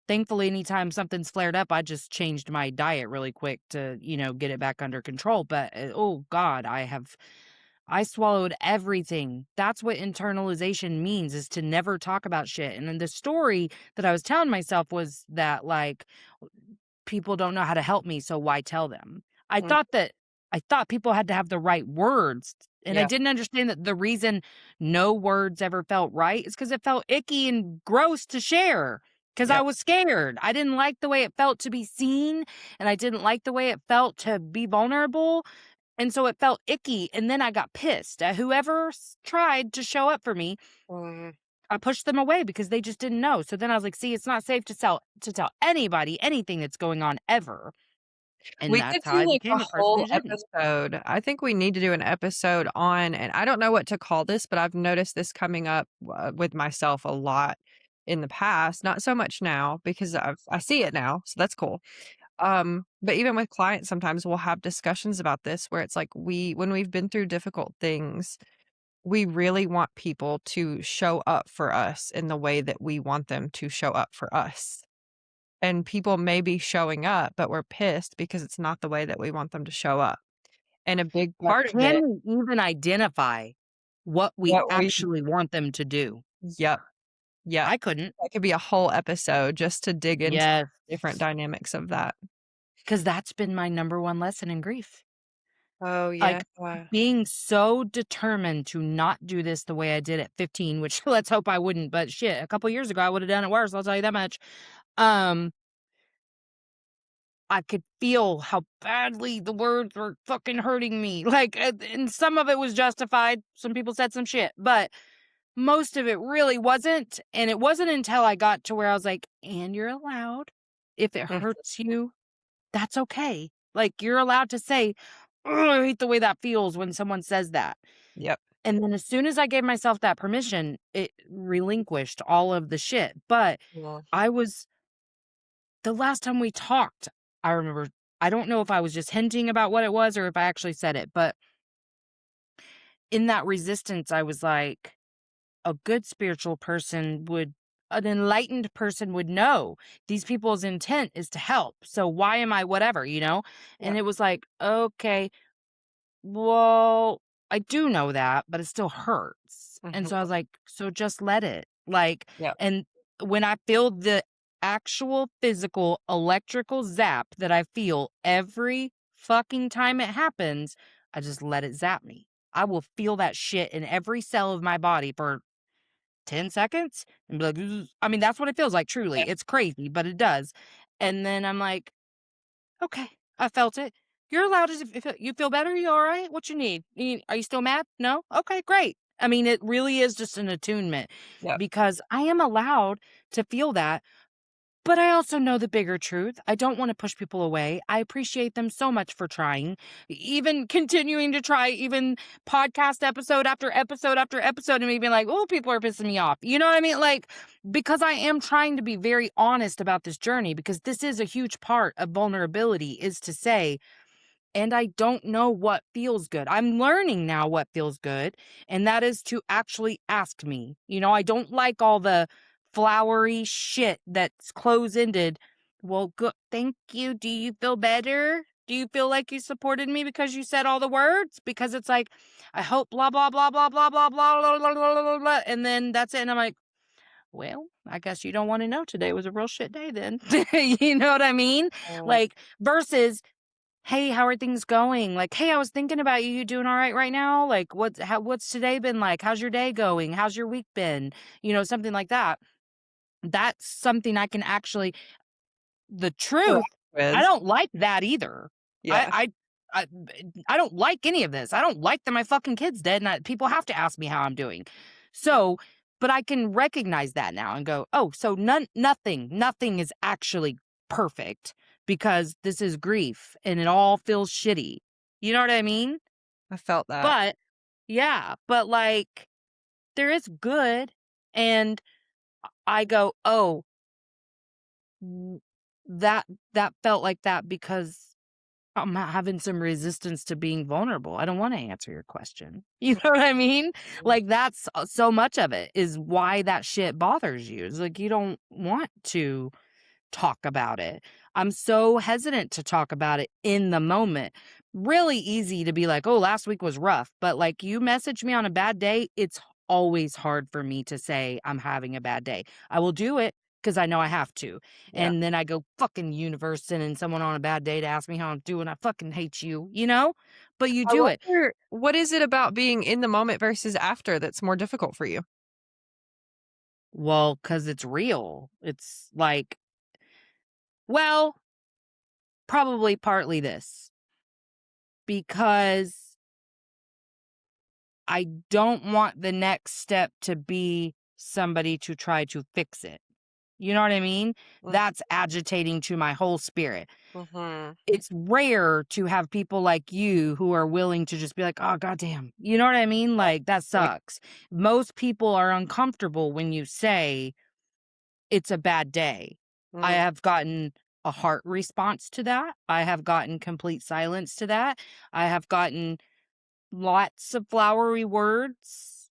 thankfully, anytime something's flared up, I just changed my diet really quick to, get it back under control. But oh God, I swallowed everything. That's what internalization means is to never talk about shit. And then the story that I was telling myself was that like people don't know how to help me, so why tell them? I mm, thought that I thought people had to have the right words, and I yeah, didn't understand that the reason no words ever felt right is because it felt icky and gross to share. Because I yep, was scared. I didn't like the way it felt to be seen, and I didn't like the way it felt to be vulnerable, and so it felt icky, and then I got pissed at whoever tried to show up for me. mm. I pushed them away because they just didn't know. So then I was like, "See, it's not safe to tell anybody anything that's going on ever." And We could that's how do, I like, a became the person who whole shouldn't. episode. I think we need to do an episode on and I don't know what to call this, but I've noticed this coming up, with myself a lot in the past, not so much now because I see it now, so that's cool. But even with clients, sometimes we'll have discussions about this where it's like when we've been through difficult things, we really want people to show up for us in the way that we want them to show up for us. and people may be showing up, but we're pissed because it's not the way that we want them to show up. And a big But part of it, can we even identify what we what we actually want them to do? yep, yep. I couldn't. That could be a whole episode just to dig into Yes. different dynamics of that. Because that's been my number one lesson in grief. Oh, yeah. Like, being so determined to not do this the way I did at 15, which let's hope I wouldn't, but shit, a couple years ago, I would have done it worse, I'll tell you that much. Um, I could feel how badly the words were fucking hurting me. Like, and some of it was justified. Some people said some shit, but most of it really wasn't. And it wasn't until I got to where I was like, and you're allowed, if it Mhm. hurts you, that's okay. Like, you're allowed to say, "Ugh, I hate the way that feels when someone says that." Yep. And then as soon as I gave myself that permission, it relinquished all of the shit. But Yeah. I was the last time we talked, I remember I don't know if I was just hinting about what it was or if I actually said it, but in that resistance, I was like, a good spiritual person would an enlightened person would know these people's intent is to help. So why am I whatever, you know? And Yep. it was like, okay, well, I do know that, but it still hurts. And Mhm. so I was like, so just let it. Like, Yep. and when I feel the actual physical electrical zap that I feel every fucking time it happens, I just let it zap me. I will feel that shit in every cell of my body for 10 seconds and be like, "Ugh." I mean, that's what it feels like, truly. It's crazy, but it does. And then I'm like, okay, I felt it. You're allowed to if you feel better, you all right? What you need? Are you still mad? No? Okay, great. I mean, it really is just an attunement Yep. because I am allowed to feel that, but I also know the bigger truth. I don't want to push people away. I appreciate them so much for trying, even continuing to try, even podcast episode after episode after episode, and me being like, oh, people are pissing me off. You know what I mean? Like, because I am trying to be very honest about this journey because this is a huge part of vulnerability is to say, and I don't know what feels good. I'm learning now what feels good, and that is to actually ask me. You know, I don't like all the flowery shit that's close-ended. Well, good. Thank you. Do you feel better? Do you feel like you supported me because you said all the words? Because it's like, I hope blah blah blah blah blah blah blah blah blah blah blah, blah and then that's it. And I'm like, well, I guess you don't want to know. Today was a real shit day then. You know what I mean? Mm. Like versus "Hey, how are things going?" Like, "Hey, I was thinking about you. You doing all right now? Like, what's today been like? How's your day going? How's your week been?" You know, something like that. That's something I can actually the truth, Interact I with. don't like that either. I Yeah. I I I don't like any of this. I don't like that my fucking kid's dead and people have to ask me how I'm doing. Yep. So, but I can recognize that now and go, "Oh, so nothing is actually perfect because this is grief and it all feels shitty." You know what I mean? I felt that. But yeah, but like there is good and I go, "Oh, w- that that felt like that because I'm having some resistance to being vulnerable. I don't wanna answer your question." You know what I mean? Mhm. Like, that's, so much of it is why that shit bothers you. It's like you don't want to talk about it. I'm so hesitant to talk about it in the moment. Really easy to be like, "Oh, last week was rough," but, like, you message me on a bad day, it's always hard for me to say I'm having a bad day. I will do it because I know I have to, Yeah. and then I go, "Fucking universe sending someone on a bad day to ask me how I'm doing. I fucking hate you," you know? But you I do it. wonder, what is it about being in the moment versus after that's more difficult for you? Well, because it's real. It's like well, probably partly this, because I don't want the next step to be somebody to try to fix it. You know what I mean? Mm. That's agitating to my whole spirit. Mhm. It's rare to have people like you who are willing to just be like, "Oh, goddamn." You know what I mean? Like, that Like, sucks. Most people are uncomfortable when you say it's a bad day. I mm, have gotten a heart response to that. I have gotten complete silence to that. I have gotten lots of flowery words.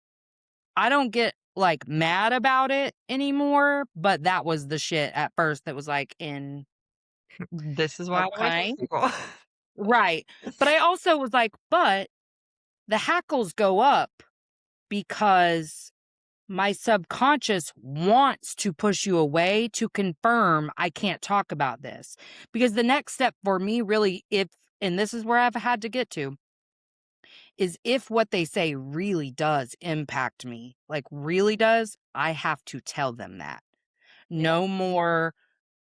I don't get like, mad about it anymore, but that was the shit at first that was like in This is why I don't okay. trust people. Right. But I also was like, but the hackles go up because my subconscious wants to push you away to confirm I can't talk about this. Because the next step for me really, if, and this is where I've had to get to, is if what they say really does impact me, like really does, I have to tell them that. Yeah, No more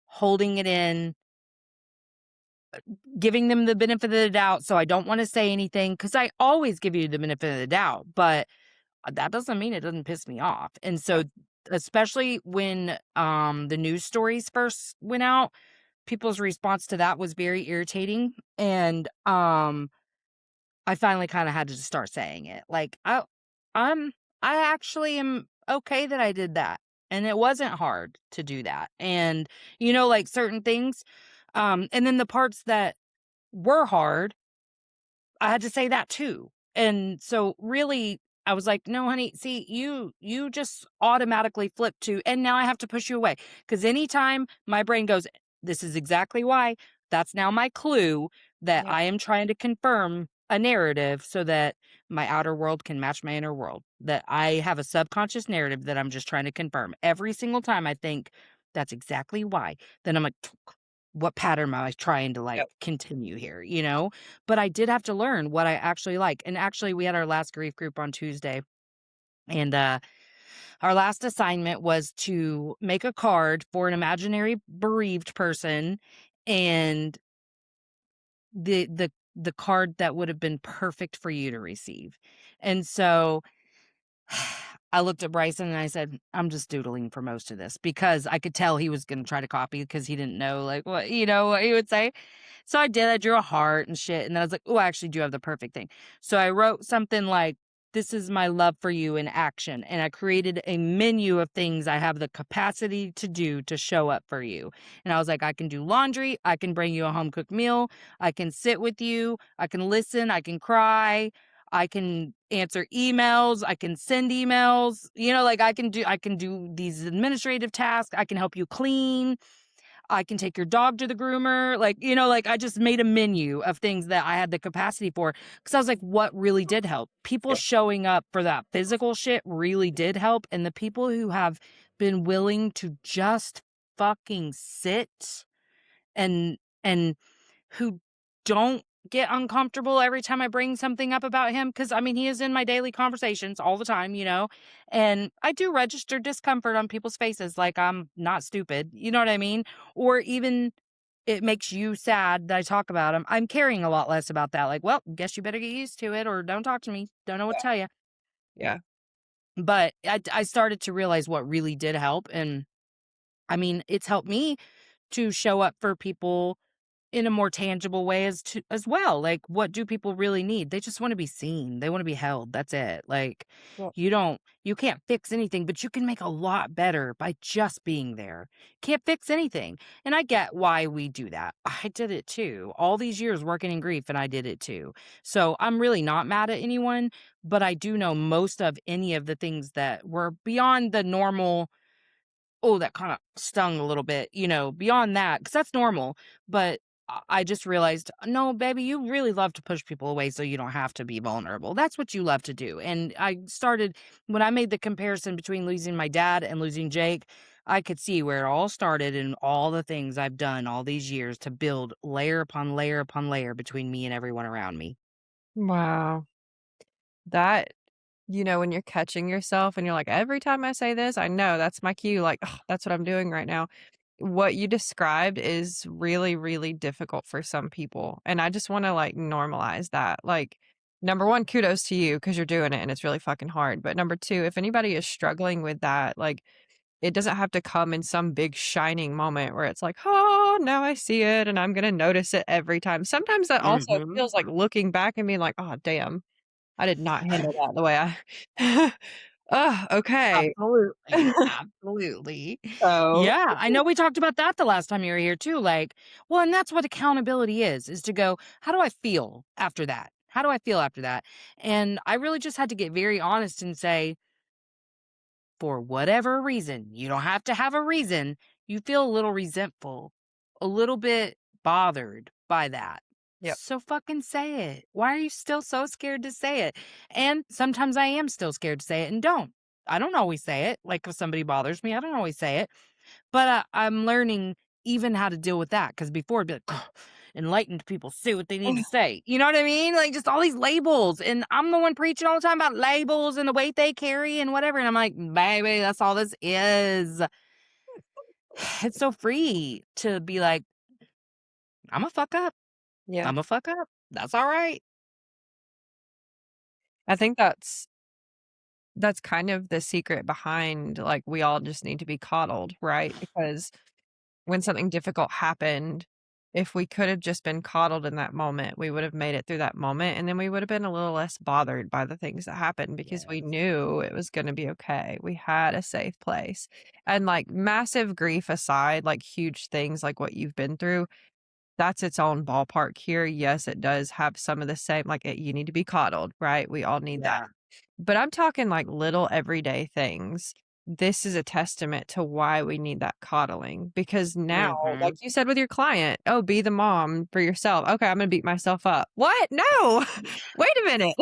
holding it in, giving them the benefit of the doubt. So I don't want to say anything because I always give you the benefit of the doubt, but that doesn't mean it doesn't piss me off. And yeah, so, especially when the news stories first went out, people's response to that was very irritating. And I finally kind of had to just start saying it. Like, I'm, I actually am okay that I did that. And it wasn't hard to do that. And, like certain things. And then the parts that were hard, I had to say that too. And so really I was like, "No, honey, see, you just automatically flip to and now I have to push you away." Cuz anytime my brain goes, "This is exactly why." That's now my clue that yeah, I am trying to confirm a narrative so that my outer world can match my inner world. That I have a subconscious narrative that I'm just trying to confirm. Every single time I think that's exactly why. Then I'm like, what pattern am I trying to like yep. continue here? But I did have to learn what I actually like. And actually, we had our last grief group on Tuesday. And our last assignment was to make a card for an imaginary bereaved person and the card that would have been perfect for you to receive. And so I looked at Bryson and I said, I'm just doodling for most of this because I could tell he was going to try to copy because he didn't know like what he would say. So I did. I drew a heart and shit. And then I was like, oh, I actually do have the perfect thing. So I wrote something like, this is my love for you in action. And I created a menu of things I have the capacity to do to show up for you. And I was like, I can do laundry. I can bring you a home cooked meal. I can sit with you. I can listen. I can cry. I can answer emails, I can send emails, like I can do these administrative tasks, I can help you clean, I can take your dog to the groomer, like I just made a menu of things that I had the capacity for cuz I was like what really did help? People Yep. showing up for that physical shit really did help and the people who have been willing to just fucking sit and who don't get uncomfortable every time I bring something up about him because I mean, he is in my daily conversations all the time, and I do register discomfort on people's faces like I'm not stupid, you know what I mean? Or even it makes you sad that I talk about him. I'm caring a lot less about that. Like, well, guess you better get used to it or don't talk to me. Don't know what to tell you. Yeah. But I started to realize what really did help. And I mean, it's helped me to show up for people in a more tangible way as well. Like, what do people really need? They just wanna be seen. They wanna be held. That's it. Like, Well, you can't fix anything, but you can make a lot better by just being there. Can't fix anything. And I get why we do that. I did it too. All these years working in grief, and I did it too. So, I'm really not mad at anyone, but I do know most of any of the things that were beyond the normal. Oh, that kinda stung a little bit, beyond that, because that's normal, but I just realized, "No, baby, you really love to push people away so you don't have to be vulnerable. That's what you love to do." And I started when I made the comparison between losing my dad and losing Jake, I could see where it all started and all the things I've done all these years to build layer upon layer upon layer between me and everyone around me. wow. That when you're catching yourself and you're like, "Every time I say this, I know that's my cue, like, ugh, that's what I'm doing right now." What you described is really, really difficult for some people, and I just wanna, like, normalize that. Like, number 1, kudos to you because 'cause you're doing it and it's really fucking hard, but number 2, if anybody is struggling with that, like, it doesn't have to come in some big shining moment where it's like, "Oh, now I see it and I'm gonna notice it every time." Sometimes that also Mhm. feels like looking back and being like, "Oh, damn. I did not handle that the way I." Ugh, okay. Absolutely, absolutely. So Yeah, I know we talked about that the last time you were here too, like well, and that's what accountability is to go, "How do I feel after that? How do I feel after that?" And I really just had to get very honest and say, for whatever reason, you don't have to have a reason, you feel a little resentful, a little bit bothered by that. Yep. So fucking say it. Why are you still so scared to say it? And sometimes I am still scared to say it and don't. I don't always say it. Like if somebody bothers me, I don't always say it. But I'm learning even how to deal with that because before it'd be like, "Ugh, enlightened people say what they need to say." You know what I mean? Like just all these labels. And I'm the one preaching all the time about labels and the weight they carry and whatever. And I'm like, baby, that's all this is. It's so free to be like, I'm a fuck up. Yeah. I'm a fuck up. That's all right. I think that's kind of the secret behind, like, we all just need to be coddled, right? Because when something difficult happened, if we could have just been coddled in that moment, we would have made it through that moment, and then we would have been a little less bothered by the things that happened because we Yes. knew it was gonna be okay. We had a safe place. And, like, massive grief aside, like, huge things like what you've been through, that's its own ballpark here. Yes, it does have some of the same like, you need to be coddled, right? We all need that. Yeah. But I'm talking, like, little everyday things. This is a testament to why we need that coddling, because now, like Hmm. you said with your client, "Oh, be the mom for yourself." "Okay, I'm gonna beat myself up." "What? No. Wait a minute."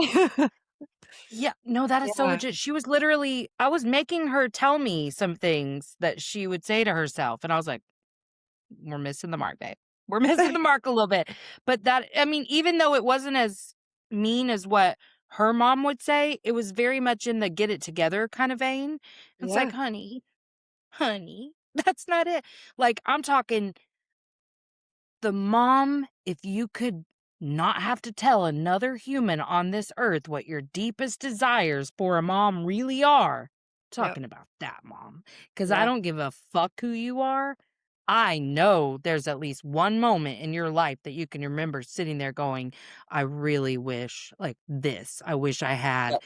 Yeah, no, that is so Yeah. legit. She was literally, I was making her tell me some things that she would say to herself. And I was like, we're missing the mark, babe. We're missing the mark a little bit. But that, I mean, even though it wasn't as mean as what her mom would say, it was very much in the get it together kind of vein. It's like, Yeah. honey, that's not it. Like, I'm talking the mom, if you could not have to tell another human on this earth what your deepest desires for a mom really are, Yep. talking about that mom. Because I Yeah. don't give a fuck who you are. I know there's at least one moment in your life that you can remember sitting there going, I really wish like this. I wish I had. Yep.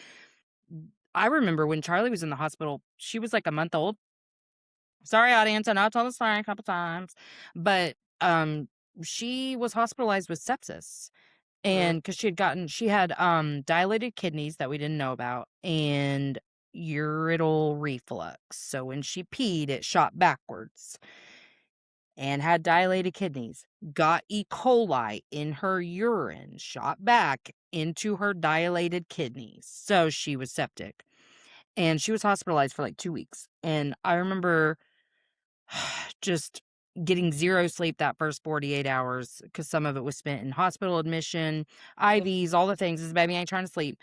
I remember when Charlie was in the hospital, she was like a month old. Sorry, audience. I know I told the story a couple times, but she was hospitalized with sepsis, Mm. and because she had dilated kidneys that we didn't know about, and ureteral reflux. So when she peed, it shot backwards, and had dilated kidneys. Got E. coli in her urine, shot back into her dilated kidneys. So she was septic, and she was hospitalized for like 2 weeks. And I remember just getting 0 sleep that first 48 hours because some of it was spent in hospital admission, Yep. IVs, all the things. This baby ain't trying to sleep.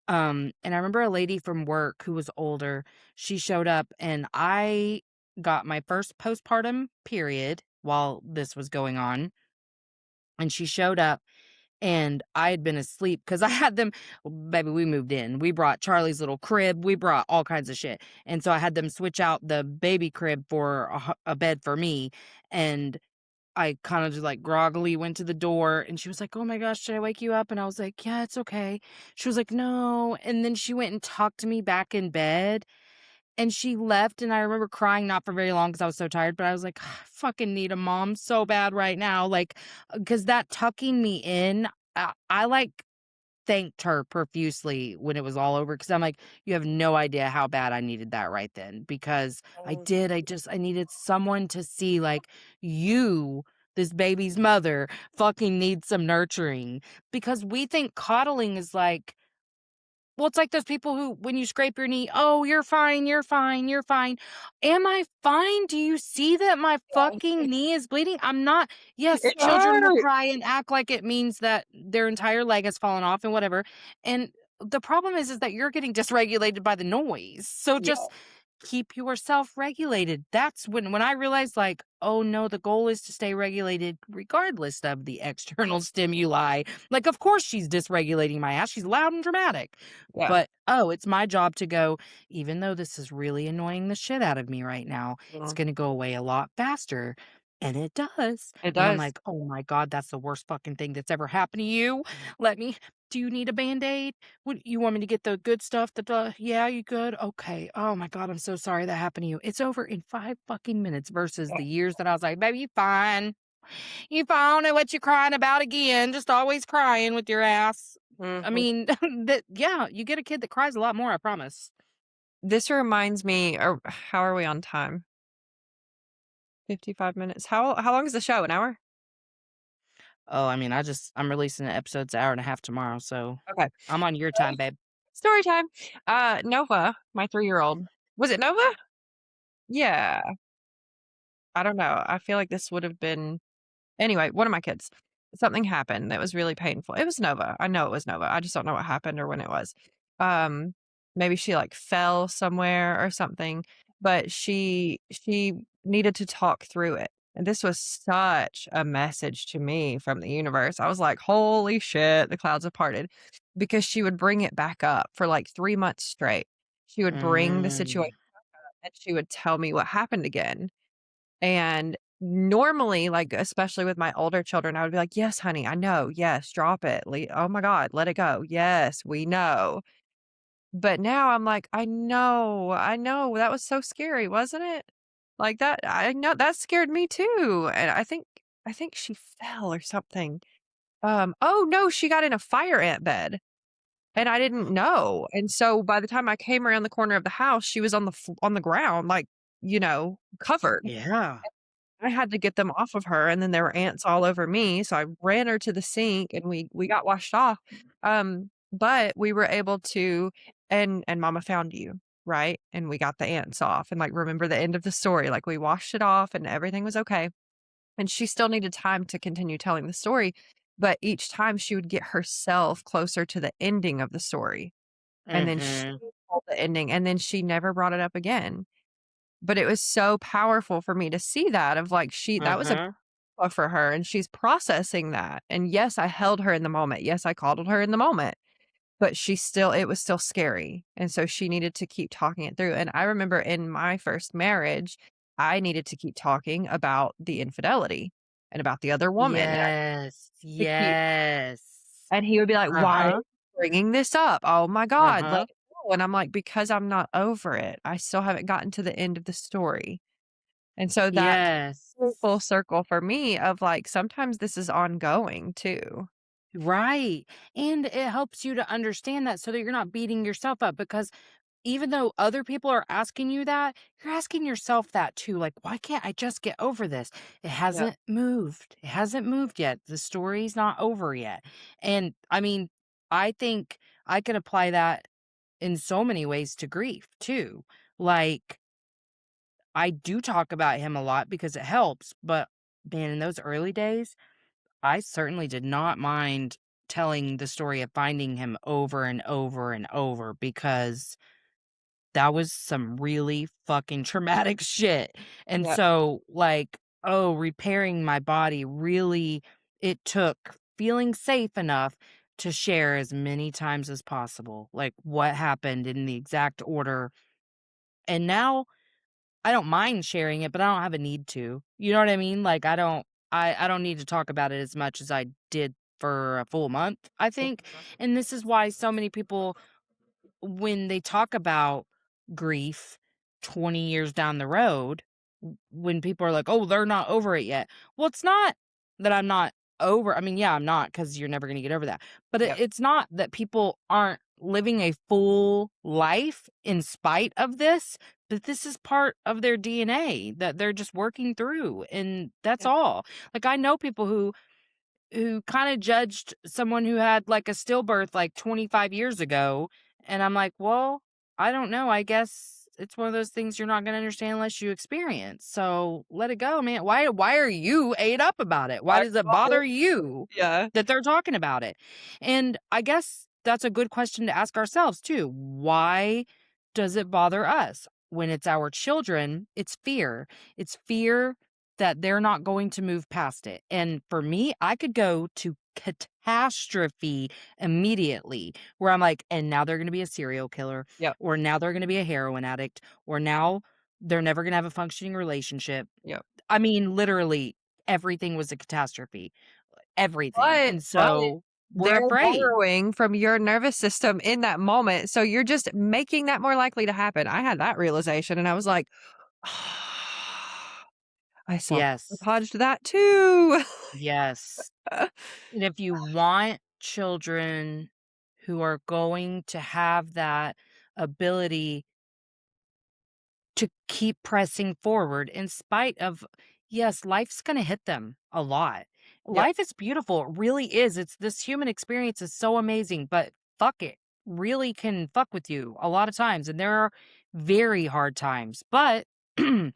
And I remember a lady from work who was older, she showed up and I got my first postpartum period while this was going on. And she showed up and I had been asleep because I had them, baby, we moved in. We brought Charlie's little crib. We brought all kinds of shit. And so I had them switch out the baby crib for a bed for me. And I kind of just like groggily went to the door and she was like, "Oh my gosh, should I wake you up?" And I was like, "Yeah, it's okay." She was like, "No." And then she went and tucked me back in bed and she left. And I remember crying not for very long because I was so tired, but I was like, "I fucking need a mom so bad right now." Like, because that tucking me in, I like thanked her profusely when it was all over because I'm like, "You have no idea how bad I needed that right then," because I Mm. did. I needed someone to see, like, you, this baby's mother, fucking need some nurturing because we think coddling is like, well, it's like those people who, when you scrape your knee, "Oh, you're fine, you're fine, you're fine." Am I fine? Do you see that my fucking knee is bleeding? I'm not. Yes, It children will hurt. cry and act like it means that their entire leg has fallen off and whatever. And the problem is that you're getting dysregulated by the noise. So Yeah. just keep yourself regulated. That's when I realized like, oh no, the goal is to stay regulated regardless of the external stimuli. Like, of course she's dysregulating my ass. She's loud and dramatic. Yeah. But, oh, it's my job to go, even though this is really annoying the shit out of me right now, it's Mhm. gonna go away a lot faster. And it does. It And I'm does. like, oh my God, that's the worst fucking thing that's ever happened to you. Let me, do you need a band-aid? Would you want me to get the good stuff? Yeah, you good? Okay. Oh my God, I'm so sorry that happened to you. It's over in 5 fucking minutes versus Yeah. the years that I was like, baby, you fine. You fine and what you crying about again. Just always crying with your ass. I Mhm. mean, that yeah, you get a kid that cries a lot more, I promise. This reminds me, or how are we on time? 55 minutes. How long is the show? An hour? Oh, I mean, I'm releasing the episodes an hour and a half tomorrow, so Okay. I'm on your time, babe. Story time. Nova, my 3-year-old. Was it Nova? Yeah. I don't know. I feel like this would have been anyway, one of my kids. Something happened that was really painful. It was Nova. I know it was Nova. I just don't know what happened or when it was. Um, Maybe she like fell somewhere or something, but she needed to talk through it. And this was such a message to me from the universe. I was like, "Holy shit, the clouds have parted." Because she would bring it back up for like 3 months straight. She would bring the situation Mm. and she would tell me what happened again. And normally, like, especially with my older children, I would be like, "Yes, honey, I know. Yes, drop it. Oh my God, let it go. Yes, we know." But now I'm like, I know. That was so scary, wasn't it? Like that, I know that scared me too. And I think she fell or something. Oh no, she got in a fire ant bed and I didn't know. And so by the time I came around the corner of the house, she was on on the ground, like, covered. Yeah. I had to get them off of her, and then there were ants all over me, so I ran her to the sink, and we got washed off. But we were able to and mama found you, right? And we got the ants off, and, like, remember the end of the story, like, we washed it off, and everything was okay, and she still needed time to continue telling the story, but each time she would get herself closer to the ending of the story, and then she Mhm. told the ending, and then she never brought it up again. But it was so powerful for me to see that of, like, that was a Mhm. for her, and she's processing that, and yes, I held her in the moment, yes, I coddled her in the moment, but it was still scary, and so she needed to keep talking it through, and I remember in my first marriage, I needed to keep talking about the infidelity and about the other woman, and I Yes. to keep Yes. and he would be like, "Why are you Uh-huh. bringing this up? Oh my god, let Uh-huh. it go," and I'm like, "Because I'm not over it. I still haven't gotten to the end of the story." And so that Yes. full circle for me of, like, sometimes this is ongoing too. Right. And it helps you to understand that so that you're not beating yourself up because even though other people are asking you that, you're asking yourself that too. Like, why can't I just get over this? It Yep, hasn't moved. It hasn't moved yet. The story's not over yet. And I mean, I think I could apply that in so many ways to grief too. Like, I do talk about him a lot because it helps, but man, in those early days, I certainly did not mind telling the story of finding him over and over and over because that was some really fucking traumatic shit. And yep, so, like, oh, repairing my body really it took feeling safe enough to share as many times as possible, like what happened in the exact order. And now I don't mind sharing it, but I don't have a need to. You know what I mean? Like I don't need to talk about it as much as I did for a full month, I think. And this is why so many people when they talk about grief 20 years down the road, when people are like, "Oh, they're not over it yet." Well, it's not that I'm not over I mean, yeah, I'm not because 'cause you're never gonna get over that. But yep, it's not that people aren't living a full life in spite of this, but this is part of their DNA that they're just working through, and that's yep, all. Like, I know people who kinda judged someone who had, like, a stillbirth, like, 25 years ago, and I'm like, "Well, I don't know, I guess it's one of those things you're not gonna understand unless you experience, so let it go, man. Why are you ate up about it? Why I does it know. bother you Yeah, that they're talking about it?" And I guess that's a good question to ask ourselves too. Why does it bother us? When it's our children, it's fear. It's fear that they're not going to move past it. And for me, I could go to catastrophe immediately where I'm like, and now they're going to be a serial killer, yep, or now they're going to be a heroin addict, or now they're never going to have a functioning relationship. yep. I mean, literally everything was a catastrophe, everything. And But so we're they're afraid. borrowing from your nervous system in that moment, so you're just making that more likely to happen. I had that realization and I was like, I Yes. self-sabotaged that too. Yes. And if you want children who are going to have that ability to keep pressing forward in spite of, yes, life's going to hit them a lot. Yep. Life is beautiful. It really is. It's this human experience is so amazing, but fuck it. Really can fuck with you a lot of times. And there are very hard times. But the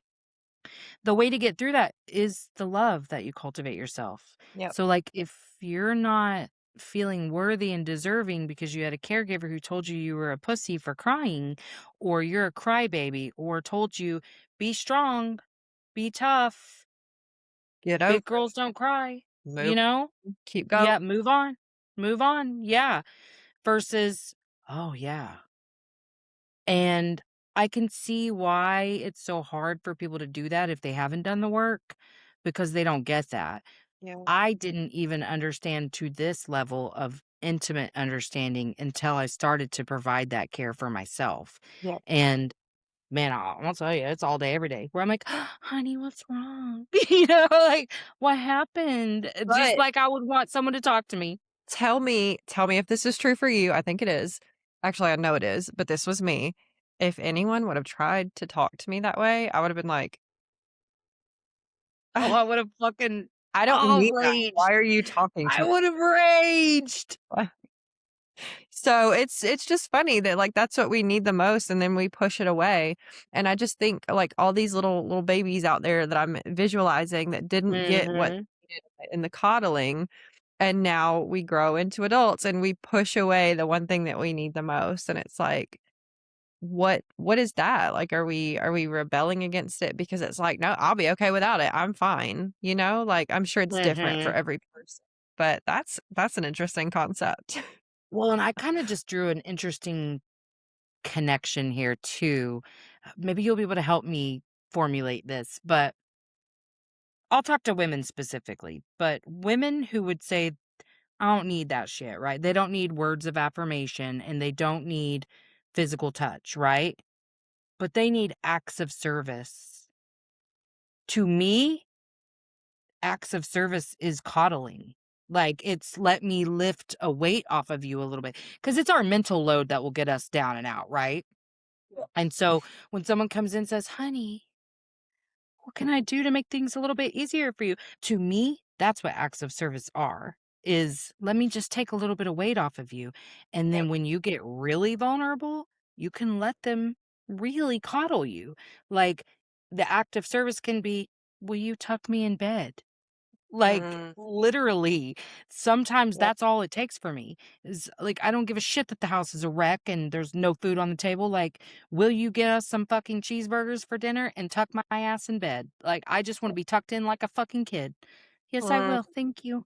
way to get through that is the love that you cultivate yourself. Yep. So, like, if you're not feeling worthy and deserving because you had a caregiver who told you you were a pussy for crying, or you're a crybaby, or told you, be strong, be tough, Get over big girls don't cry, it. you Move. know? Keep going. Yeah, move on. Move on. Yeah. Versus, oh, yeah. And I can see why it's so hard for people to do that if they haven't done the work because they don't get that. Yeah. I didn't even understand to this level of intimate understanding until I started to provide that care for myself. Yep. And man, I'll tell you, it's all day, every day where I'm like, honey, what's wrong? Like, what happened? Just But like I would want someone to talk to me. tell me if this is true for you. I think it is. Actually, I know it is, but this was me. If anyone would have tried to talk to me that way, I would have been like, Oh, I would have fucking, I don't oh, need that. Why raged. are you talking I to would have raged. me? So it's just funny that like that's what we need the most and then we push it away. And I just think like all these little babies out there that I'm visualizing that didn't get what Mhm. they needed in the coddling and now we grow into adults and we push away the one thing that we need the most and it's like what is that? Like are we rebelling against it because it's like no, I'll be okay without it. I'm fine, you know? Like I'm sure it's different for Mhm. every person. But that's an interesting concept. Well, and I kinda just drew an interesting connection here too. Maybe you'll be able to help me formulate this, but I'll talk to women specifically. But women who would say, I don't need that shit, right? They don't need words of affirmation and they don't need physical touch, right? But they need acts of service. To me, acts of service is coddling. Like it's let me lift a weight off of you a little bit because it's our mental load that will get us down and out, right? And so when someone comes in and says, honey, what can I do to make things a little bit easier for you? To me, that's what acts of service are. Is let me just take a little bit of weight off of you. And Yep. then when you get really vulnerable, you can let them really coddle you. Like the act of service can be, will you tuck me in bed? Like, Mm, literally, sometimes yep. that's all it takes for me, is, like, I don't give a shit that the house is a wreck and there's no food on the table, like, "Will you get us some fucking cheeseburgers for dinner and tuck my ass in bed?" Like, I just wanna be tucked in like a fucking kid. "Yes, I Mm, will, thank you."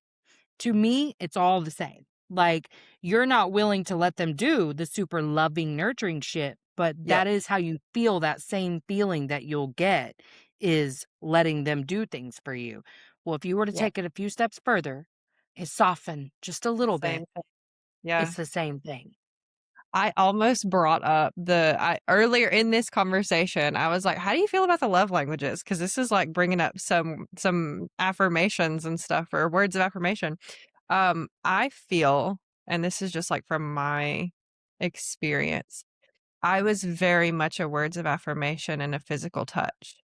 To me, it's all the same. Like, you're not willing to let them do the super loving, nurturing shit, but yep. that is how you feel that same feeling that you'll get is letting them do things for you. Well, if you were to Yep. take it a few steps further and soften just a little bit, Same thing. Yeah. it's the same thing. I almost brought up earlier in this conversation, I was like, "How do you feel about the love languages?" Because this is like bringing up some affirmations and stuff or words of affirmation. I feel, and this is just like from my experience, I was very much a words of affirmation and a physical touch.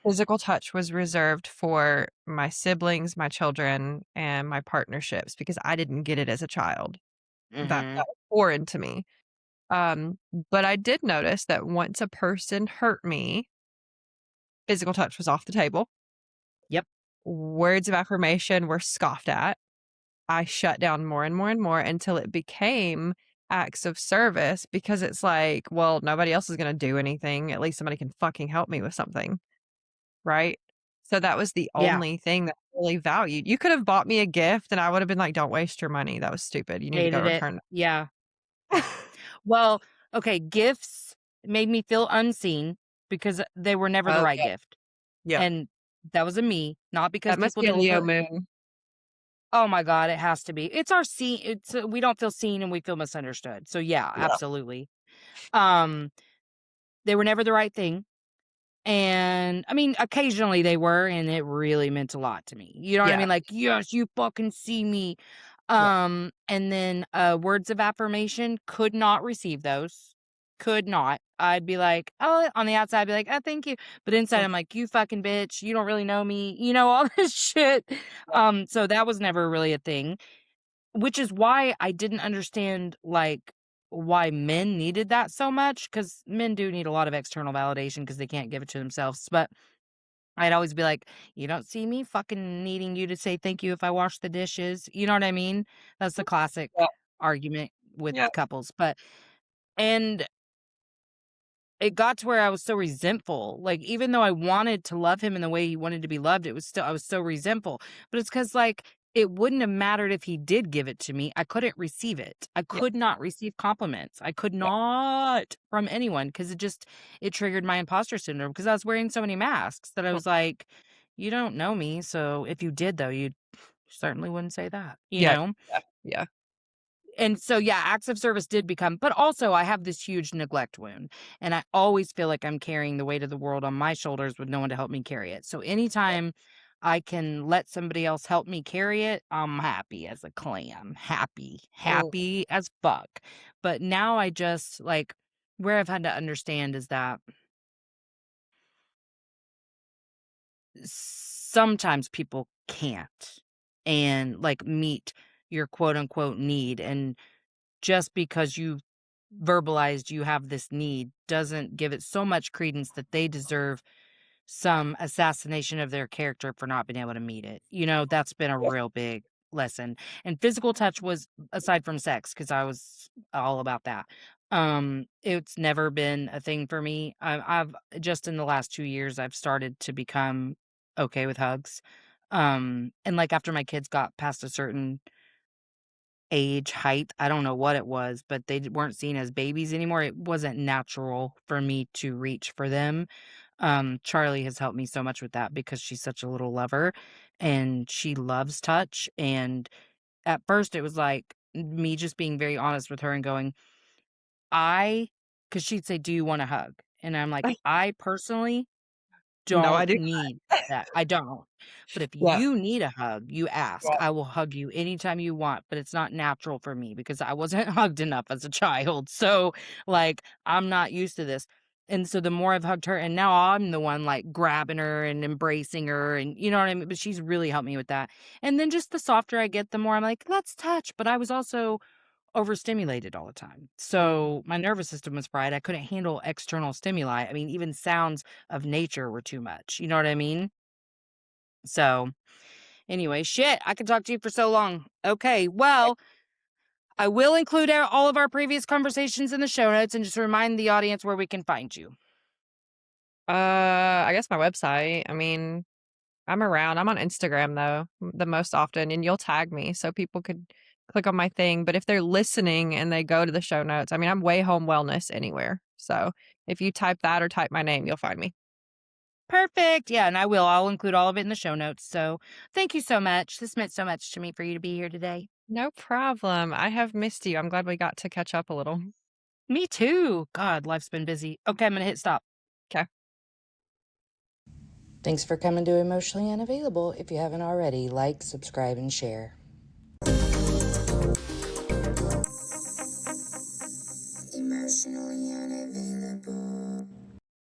Physical touch was reserved for my siblings, my children, and my partnerships because I didn't get it as a child. That Mhm. was foreign to me. Um, but I did notice that once a person hurt me, physical touch was off the table. Yep. Words of affirmation were scoffed at. I shut down more and more and more until it became acts of service because it's like, well, nobody else is going to do anything. At least somebody can fucking help me with something. Right? So that was the Yeah. only thing that I really valued. You could have bought me a gift and I would have been like, "Don't waste your money. That was stupid. You need to go Hated it. return Yeah. it." Well, okay, gifts made me feel unseen because they were never the Oh, right yeah. gift. Yep. And that was a me, not because That must people be a didn't Leo feel. moon. Oh my god, it has to be. It's our seen it's we don't feel seen and we feel misunderstood. So yeah, Yeah. absolutely. Um, they were never the right thing. And I mean, occasionally they were, and it really meant a lot to me. You know what I Yeah. mean? Like, yes, you fucking see me. Yeah. And then words of affirmation could not receive those. Could not. I'd be like, "Oh," on the outside, I'd be like, "Oh, thank you." But inside, Mm, I'm like, "You fucking bitch. You don't really know me." All this shit. yeah, So that was never really a thing, which is why I didn't understand, like, why men needed that so much, because men do need a lot of external validation because they can't give it to themselves. But I'd always be like, "You don't see me fucking needing you to say thank you if I wash the dishes." You know what I mean? That's the classic yeah, argument with yeah, couples. And it got to where I was so resentful, like, even though I wanted to love him in the way he wanted to be loved, I was so resentful, but it's because like, it wouldn't have mattered if he did give it to me, I couldn't receive it. I yeah, could not receive compliments. I could yeah, not from anyone because it triggered my imposter syndrome because I was wearing so many masks that I mm, was like, "You don't know me, so if you did though, you certainly wouldn't say that," you yeah, know? yeah, yeah. And so, yeah, acts of service did become, but also I have this huge neglect wound, and I always feel like I'm carrying the weight of the world on my shoulders with no one to help me carry it. So anytime I can let somebody else help me carry it, I'm happy as a clam. Happy, Mm, happy as fuck. But now I just like where I've had to understand is that sometimes people can't and like meet your quote unquote need, and just because you verbalized you have this need doesn't give it so much credence that they deserve some assassination of their character for not being able to meet it. That's been a yeah, real big lesson. And physical touch was aside from sex, because I was all about that. It's never been a thing for me. I've just in the last 2 years, I've started to become okay with hugs. And like after my kids got past a certain age, height, I don't know what it was, but they weren't seen as babies anymore. It wasn't natural for me to reach for them. Charlie has helped me so much with that because she's such a little lover and she loves touch. And at first it was like me just being very honest with her and going, I, because she'd say, "Do you want a hug?" And I'm like, I personally No, I don't do. need that. I don't. But if Yeah, you need a hug, you ask. yeah, I will hug you anytime you want, but it's not natural for me because I wasn't hugged enough as a child. So, like, I'm not used to this. And so the more I've hugged her, and now I'm the one like grabbing her and embracing her, and you know what I mean? But she's really helped me with that. And then just the softer I get, the more I'm like, let's touch. But I was also overstimulated all the time. mm. So my nervous system was fried. I couldn't handle external stimuli. I mean, even sounds of nature were too much. You know what I mean? So anyway, shit, I could talk to you for so long. Okay, well, I will include all of our previous conversations in the show notes and just remind the audience where we can find you. I guess my website. I mean, I'm around. I'm on Instagram though, the most often, and you'll tag me so people could click on my thing. But if they're listening and they go to the show notes, I mean, I'm Way Home Wellness anywhere. So if you type that or type my name, you'll find me. Perfect. Yeah, and I will. I'll include all of it in the show notes. So thank you so much. This meant so much to me for you to be here today. No problem. I have missed you. I'm glad we got to catch up a little. Me too. God, life's been busy. Okay, I'm going to hit stop. Okay. Thanks for coming to Emotionally Unavailable. If you haven't already, like, subscribe, and share.